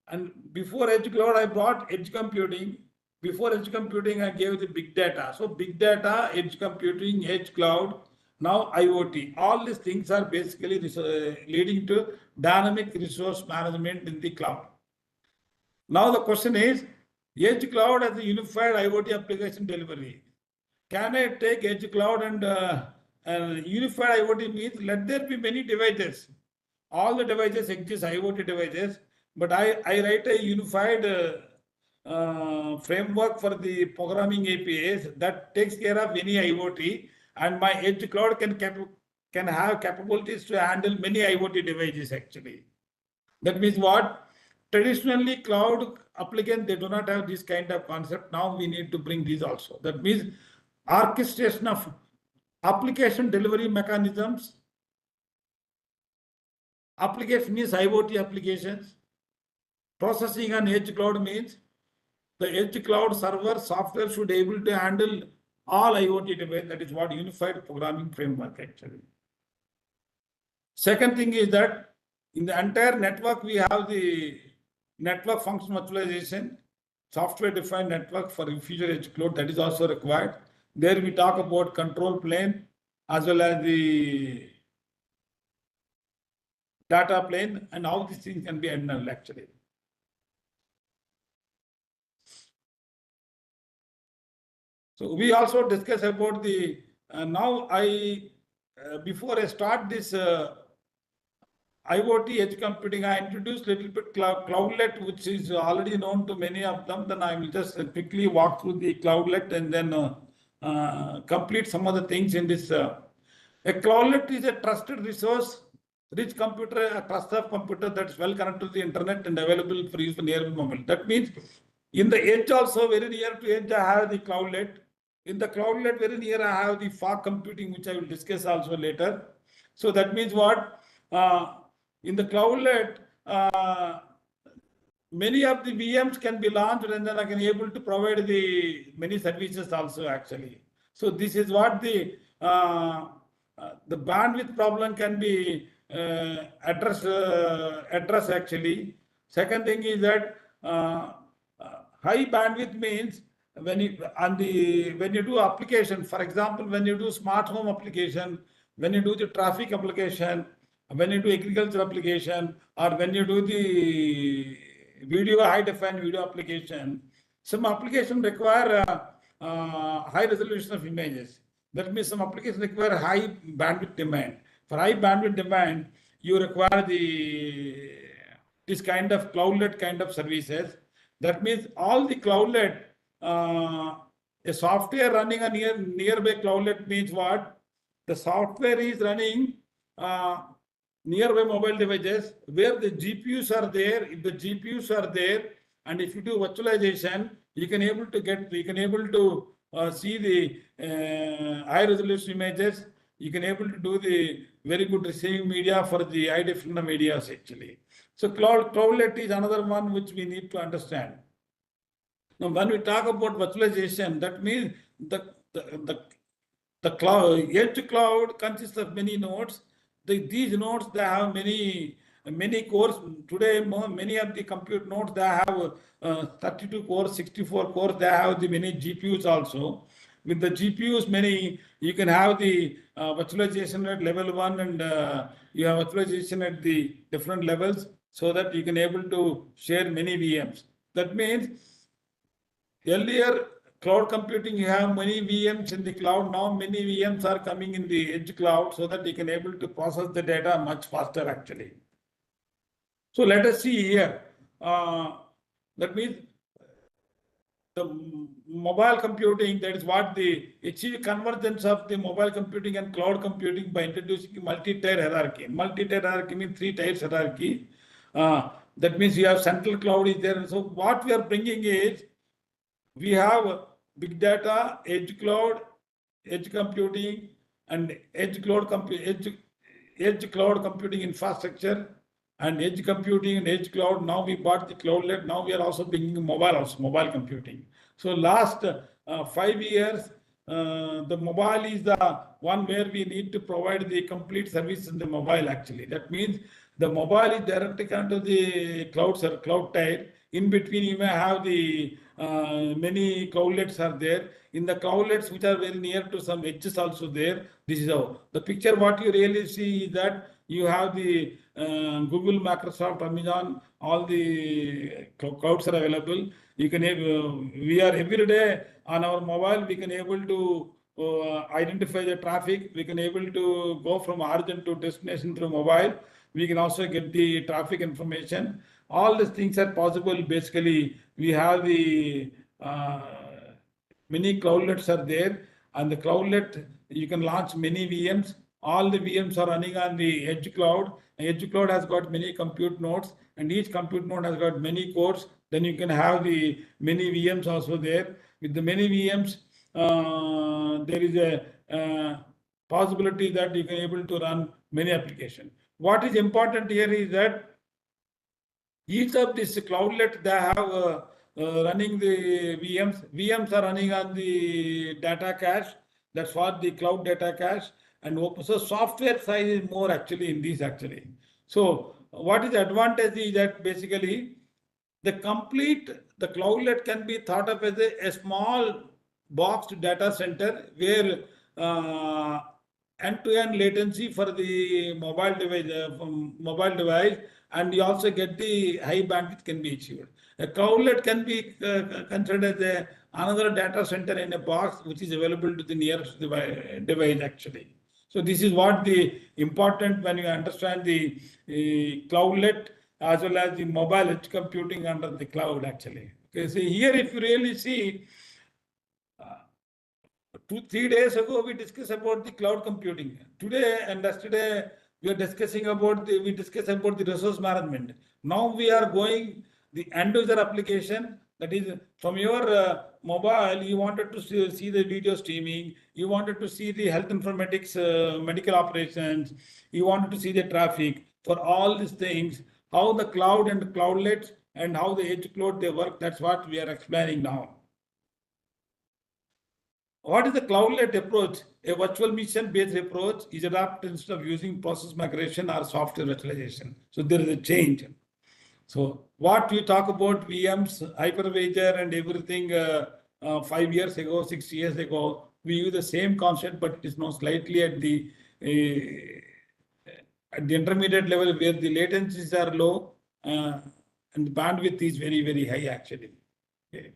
And before edge cloud I brought edge computing. Before edge computing I gave the big data. So big data, edge computing, edge cloud, now IoT. All these things are basically leading to dynamic resource management in the cloud. Now the question is, edge cloud as a unified IoT application delivery. Can I take edge cloud and unified IoT means let there be many devices. All the devices exist, IoT devices, but I write a unified framework for the programming APIs that takes care of any IoT, and my edge cloud can have capabilities to handle many IoT devices actually. That means what? Traditionally, cloud applicants, they do not have this kind of concept. Now we need to bring these also. That means orchestration of application delivery mechanisms. Application is IoT applications. Processing on edge cloud means the edge cloud server software should be able to handle all IoT devices. That is what unified programming framework actually. Second thing is that in the entire network, we have the network function virtualization, software defined network for future edge cloud, that is also required. There we talk about control plane as well as the data plane and how these things can be handled actually. So we also discuss about the, before I start this IoT edge computing, I introduced a little bit Cloudlet, which is already known to many of them. Then I will just quickly walk through the Cloudlet and then complete some of the things in this. A Cloudlet is a trusted resource, rich computer, a cluster of computer that's well connected to the internet and available for use near mobile. That means in the edge also, very near to edge, I have the Cloudlet. In the Cloudlet, very near, I have the fog computing, which I will discuss also later. So that means what? In the Cloudlet, many of the VMs can be launched and then I can able to provide the many services also actually. So this is what the bandwidth problem can be addressed actually. Second thing is that high bandwidth means when you do application, for example, when you do smart home application, when you do the traffic application, when you do agriculture application, or when you do the high definition video application, some application require high resolution of images. That means some applications require high bandwidth demand. For high bandwidth demand, you require this kind of Cloudlet kind of services. That means all the Cloudlet, a software running a nearby Cloudlet means what? The software is running nearby mobile devices where the GPUs are there. If the GPUs are there, and if you do virtualization, you can able to see the high resolution images. You can able to do the very good receiving media for the high definition media actually. So Cloudlet is another one which we need to understand. Now, when we talk about virtualization, that means the cloud, edge cloud consists of many nodes. These nodes, they have many cores. Today, many of the compute nodes, they have 32 cores, 64 cores. They have the many GPUs also. With the GPUs, you can have the virtualization at level 1 and you have virtualization at the different levels so that you can able to share many VMs. That means earlier, cloud computing, you have many VMs in the cloud. Now many VMs are coming in the edge cloud so that you can able to process the data much faster actually. So let us see here. That means the mobile computing, that is what the achieve convergence of the mobile computing and cloud computing by introducing multi-tier hierarchy. Multi-tier hierarchy means 3 tiers hierarchy. That means you have central cloud is there. So what we are bringing is, we have big data, edge cloud, edge computing, and edge cloud computing infrastructure, and edge computing and edge cloud. Now we bought the Cloudlet. Now we are also bringing mobile computing. So last 5 years, the mobile is the one where we need to provide the complete service in the mobile actually. That means the mobile is directly connected to the cloud tier. In between, you may have the many cloudlets are there. In the cloudlets, which are very near to some edges also there. This is how the picture. What you really see is that you have the Google, Microsoft, Amazon, all the clouds are available. You can we are every day on our mobile. We can able to identify the traffic. We can able to go from origin to destination through mobile. We can also get the traffic information. All these things are possible. Basically, we have the many cloudlets are there, and the cloudlet you can launch many VMs. All the VMs are running on the edge cloud. Edge cloud has got many compute nodes, and each compute node has got many cores. Then you can have the many VMs also there. With the many VMs, there is a possibility that you can able to run many applications. What is important here is that each of these cloudlet, they have running the VMs. VMs are running on the data cache. That's what the cloud data cache. And open source software size is more actually in this actually. So what is the advantage is that basically the cloudlet can be thought of as a small boxed data center where end-to-end latency for the mobile device, and you also get the high bandwidth can be achieved. A cloudlet can be considered as another data center in a box which is available to the nearest device actually. So this is what the important when you understand the cloudlet as well as the mobile edge computing under the cloud actually. Okay, so here if you really see, 2-3 days ago we discussed about the cloud computing. Today and yesterday we are discussing about the resource management. Now we are going the end user application, that is from your mobile. You wanted to see the video streaming, you wanted to see the health informatics, medical operations, you wanted to see the traffic. For all these things, how the cloud and cloudlets and how the edge cloud they work, that's what we are explaining now. What is the cloudlet approach? A virtual machine-based approach is adopted instead of using process migration or software virtualization. So there is a change. So what we talk about VMs, hypervisor and everything 5 years ago, 6 years ago, we use the same concept, but it is now slightly at the intermediate level where the latencies are low and the bandwidth is very, very high actually. Okay.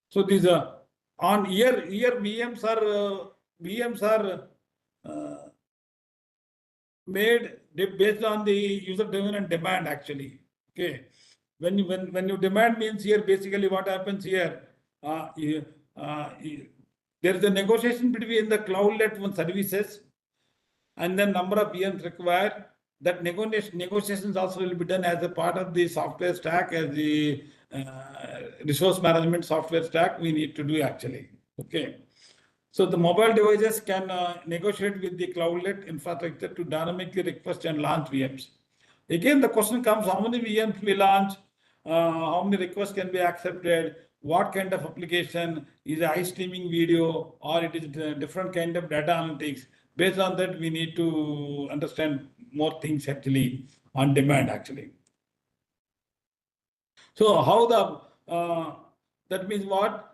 So these are on here VMs are made based on the user driven and demand actually. Okay, when you demand means here basically what happens here, there is a negotiation between the cloudlet one services and then number of VMs required. That negotiations also will be done as a part of the software stack, as the resource management software stack we need to do actually. Okay. So the mobile devices can negotiate with the cloudlet infrastructure to dynamically request and launch VMs. Again, the question comes, how many VMs we launch, how many requests can be accepted, what kind of application, is a high streaming video or it is a different kind of data analytics. Based on that, we need to understand more things actually on demand actually. So how that means what?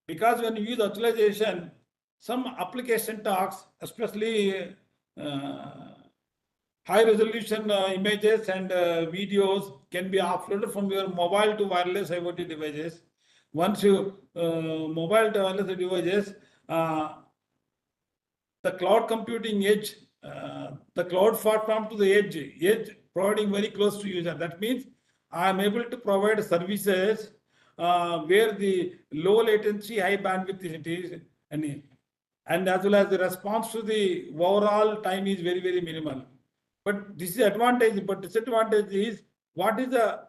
Because when you use virtualization, some application tasks, especially high resolution images and videos can be offloaded from your mobile to wireless IoT devices. Once you mobile to wireless devices, the cloud computing edge, the cloud platform to the edge providing very close to user. That means I am able to provide services where the low latency, high bandwidth it is, and as well as the response to the overall time is very, very minimal. But this is advantage, but disadvantage is what is the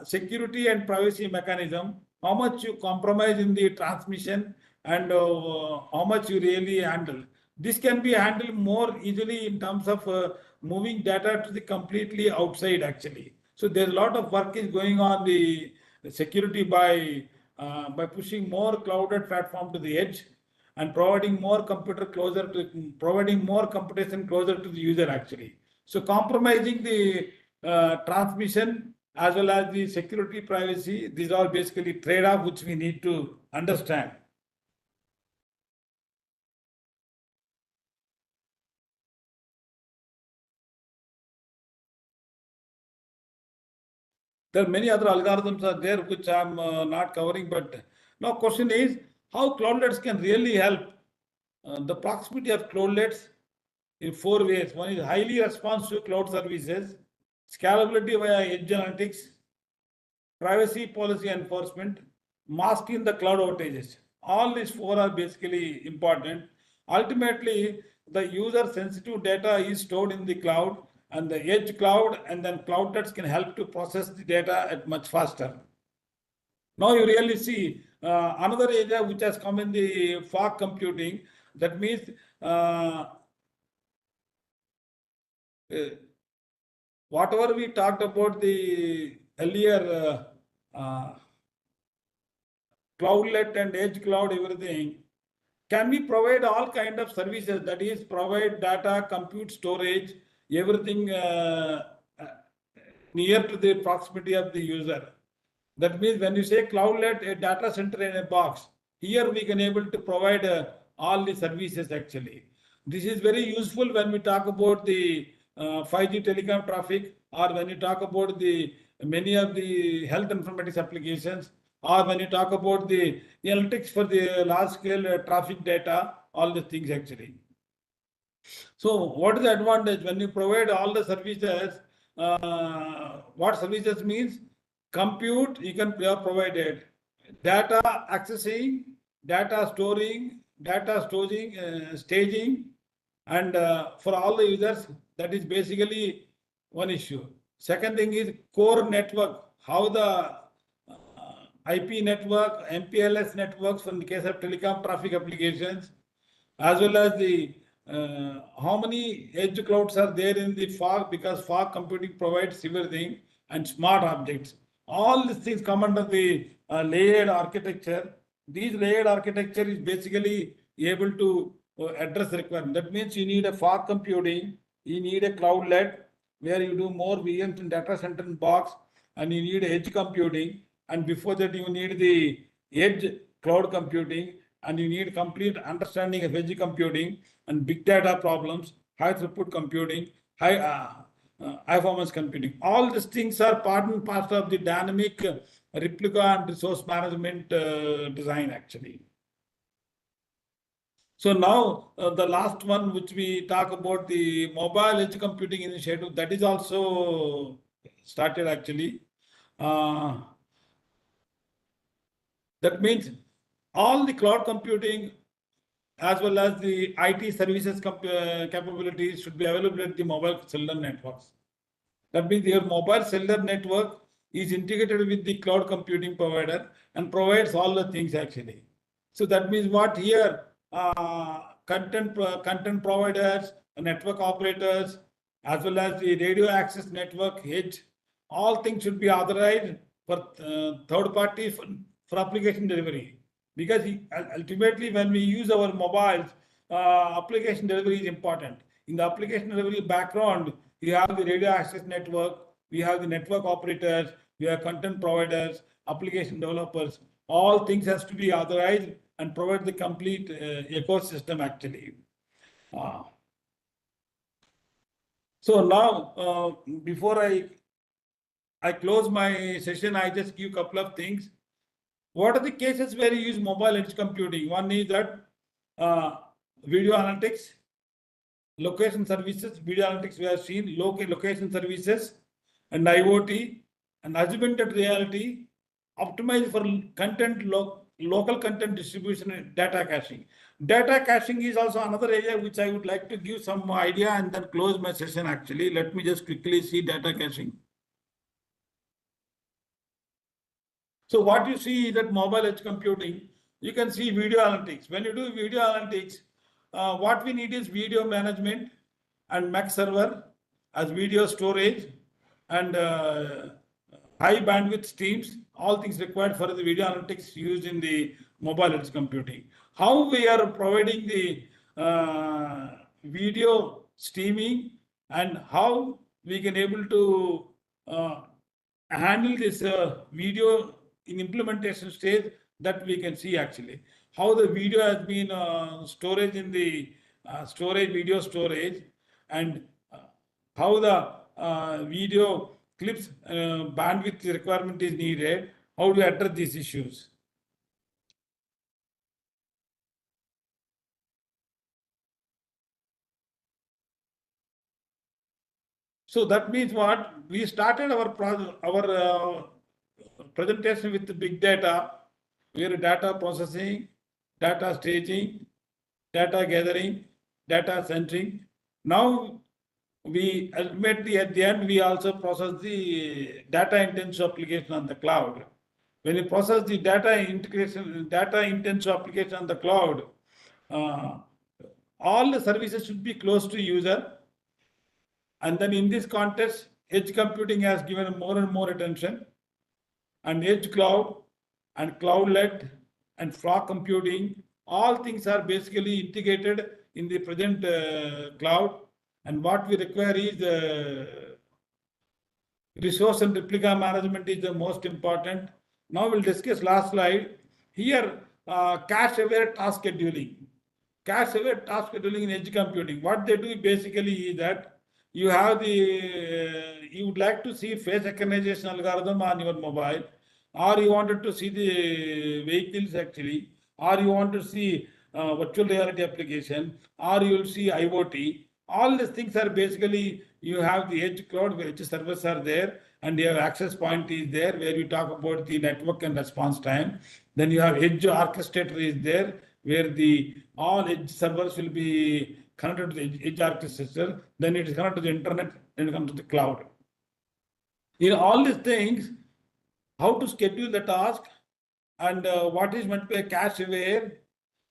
security and privacy mechanism, how much you compromise in the transmission and how much you really handle. This can be handled more easily in terms of moving data to the completely outside actually. So there's a lot of work is going on the security by pushing more clouded platform to the edge and providing more providing more computation closer to the user actually. So compromising the transmission as well as the security privacy, these are basically trade-off which we need to understand. There are many other algorithms are there which I'm not covering, but now question is how cloudlets can really help. The proximity of cloudlets in 4 ways. One is highly responsive cloud services, scalability via edge analytics, privacy policy enforcement, masking the cloud outages. All these 4 are basically important. Ultimately, the user sensitive data is stored in the cloud and the edge cloud, and then cloudlets can help to process the data at much faster. Now you really see another area which has come in the fog computing. That means whatever we talked about the earlier cloudlet and edge cloud, everything, can we provide all kind of services? That is, provide data, compute, storage, everything near to the proximity of the user. That means when you say cloudlet, a data center in a box, here we can able to provide all the services actually. This is very useful when we talk about the 5G telecom traffic, or when you talk about the many of the health informatics applications, or when you talk about the analytics for the large scale traffic data, all the things actually. So what is the advantage when you provide all the services? What services means? Compute, you can provide data accessing, data storing, staging, and for all the users, that is basically one issue. Second thing is core network, how the IP network, MPLS networks in the case of telecom traffic applications, as well as the how many edge clouds are there in the fog, because fog computing provides everything, and smart objects. All these things come under the layered architecture. These layered architecture is basically able to address the requirement. That means you need a fog computing, you need a cloudlet where you do more VMs in data center in box, and you need edge computing, and before that you need the edge cloud computing, and you need complete understanding of edge computing and big data problems, high throughput computing, high performance computing. All these things are part and parcel of the dynamic replica and resource management design actually. So now the last one, which we talk about, the mobile edge computing initiative, that is also started actually. That means all the cloud computing as well as the IT services capabilities should be available at the mobile cellular networks. That means your mobile cellular network is integrated with the cloud computing provider and provides all the things actually. So that means what here, content providers, network operators, as well as the radio access network edge, all things should be authorized for third party for application delivery. Because ultimately when we use our mobiles, application delivery is important. In the application delivery background, we have the radio access network, we have the network operators, we have content providers, application developers. All things has to be authorized and provide the complete ecosystem actually. So now, before I close my session, I just give a couple of things. What are the cases where you use mobile edge computing? One is that video analytics, location services, video analytics we have seen, location services, and IoT, and augmented reality, optimized for content, local content distribution and data caching. Data caching is also another area which I would like to give some idea and then close my session actually. Let me just quickly see data caching. So what you see is that mobile edge computing, you can see video analytics. When you do video analytics, what we need is video management and Mac server as video storage and high bandwidth streams, all things required for the video analytics used in the mobile edge computing. How we are providing the video streaming and how we can able to handle this video in implementation stage, that we can see actually. How the video has been storage in the video storage, and how the video clips bandwidth requirement is needed, how do you address these issues? So that means what? We started our presentation with the big data, where data processing, data staging, data gathering, data centering. Now we ultimately at the end, we also process the data intensive application on the cloud. When you process the data intensive application on the cloud, all the services should be close to user. And then in this context, edge computing has given more and more attention. And edge cloud and cloudlet and fog computing, all things are basically integrated in the present cloud. And what we require is resource and replica management is the most important. Now we'll discuss last slide. Here, cache-aware task scheduling. Cache-aware task scheduling in edge computing. What they do basically is that you have you would like to see face recognition algorithm on your mobile, or you wanted to see the vehicles actually, or you want to see virtual reality application, or you will see IoT. All these things are basically, you have the edge cloud where edge servers are there, and your access point is there where you talk about the network and response time. Then you have edge orchestrator is there where all edge servers will be connected to the edge architecture. Then it is connected to the internet, then it comes to the cloud. In all these things, how to schedule the task and what is meant by cache aware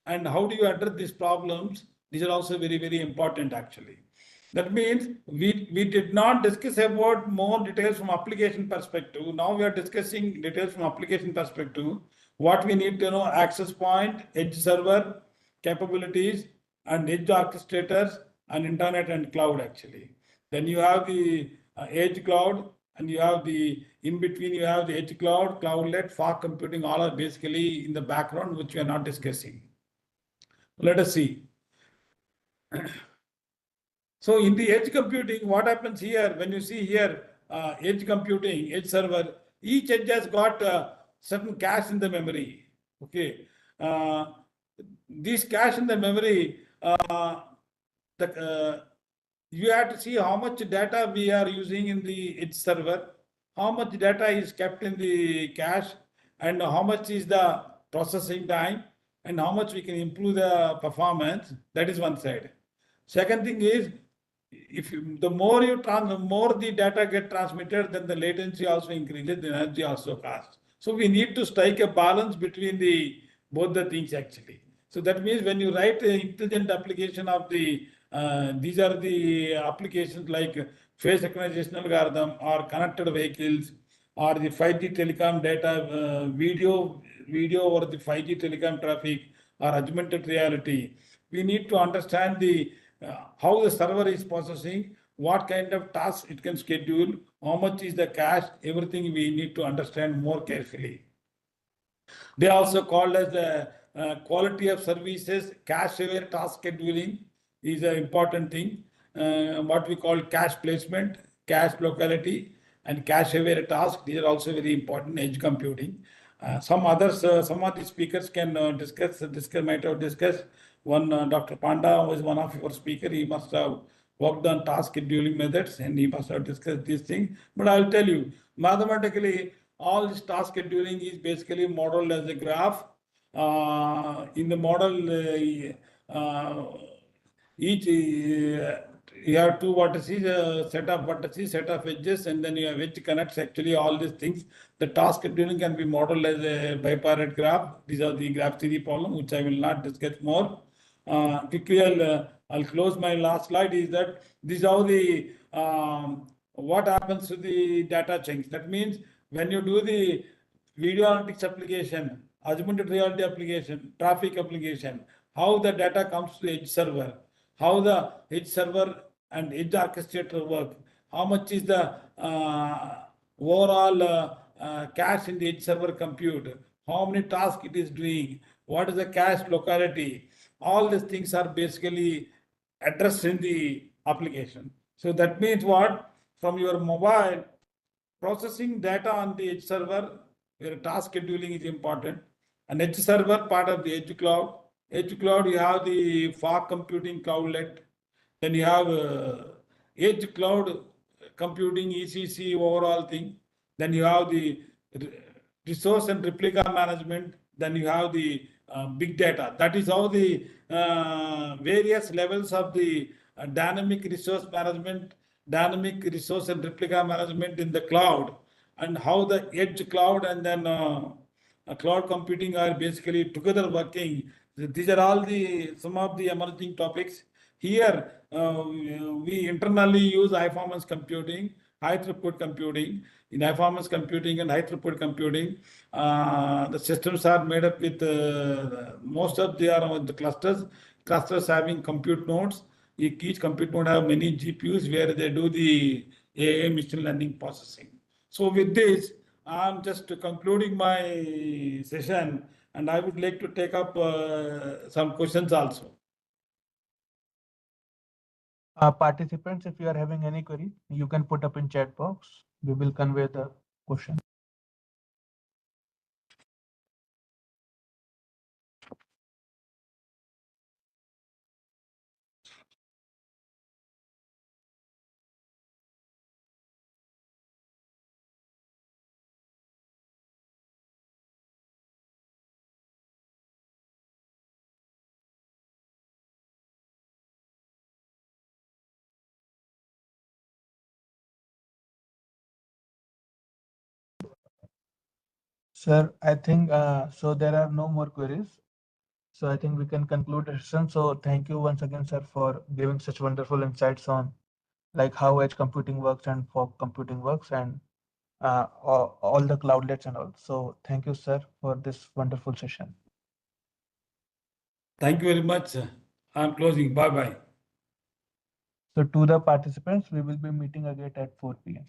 and how do you address these problems, these are also very, very important actually. That means we did not discuss about more details from application perspective. Now we are discussing details from application perspective. What we need to know: access point, edge server, capabilities, and edge orchestrators, and internet and cloud actually. Then you have the edge cloud, and you have in between you have the edge cloud, cloudlet, fog computing, all are basically in the background, which we are not discussing. Let us see. So in the edge computing, what happens here, when you see here, edge computing, edge server, each edge has got certain cache in the memory. Okay. This cache in the memory, you have to see how much data we are using in the edge server, how much data is kept in the cache, and how much is the processing time, and how much we can improve the performance. That is one side. Second thing is, the more the data get transmitted, then the latency also increases, the energy also costs. So we need to strike a balance between both the things actually. So that means when you write an intelligent application of these are the applications like face recognition algorithm or connected vehicles or the 5G telecom data, video over the 5G telecom traffic or augmented reality. We need to understand how the server is processing, what kind of tasks it can schedule, how much is the cache, everything we need to understand more carefully. They also called as the quality of services, cache-aware task scheduling is an important thing. What we call cache placement, cache locality, and cache-aware task, these are also very important in edge computing. Some of the speakers can might have discussed. One, Dr. Panda was one of your speakers. He must have worked on task scheduling methods and he must have discussed this thing. But I'll tell you, mathematically, all this task scheduling is basically modeled as a graph. In the model, each you have two vertices, set of vertices, set of edges, and then you have edge connects actually all these things. The task scheduling can be modeled as a bipartite graph. These are the graph theory problem, which I will not discuss more. Quickly, I'll close my last slide is that these are the what happens to the data chunks. That means when you do the video analytics application, augmented reality application, traffic application, how the data comes to the edge server, how the edge server and edge orchestrator work, how much is the overall cache in the edge server compute, how many tasks it is doing, what is the cache locality. All these things are basically addressed in the application. So that means what? From your mobile, processing data on the edge server, where task scheduling is important. An edge server, part of the edge cloud. Edge cloud, you have the fog computing cloudlet. Then you have edge cloud computing, ECC, overall thing. Then you have the resource and replica management. Then you have the big data. That is how the various levels of the dynamic resource management, dynamic resource and replica management in the cloud, and how the edge cloud and then cloud computing are basically together working. These are all some of the emerging topics. Here, we internally use high performance computing, high throughput computing. In high performance computing and high throughput computing, the systems are made up with most of the clusters having compute nodes. Each compute node have many GPUs where they do the AI machine learning processing. So with this, I'm just concluding my session, and I would like to take up some questions also. Participants, if you are having any query, you can put up in chat box. We will convey the question. Sir, I think so there are no more queries. So I think we can conclude the session. So thank you once again, sir, for giving such wonderful insights on like how edge computing works and fog computing works and all the cloudlets and all. So thank you, sir, for this wonderful session. Thank you very much. I'm closing. Bye bye. So to the participants, we will be meeting again at 4 p.m.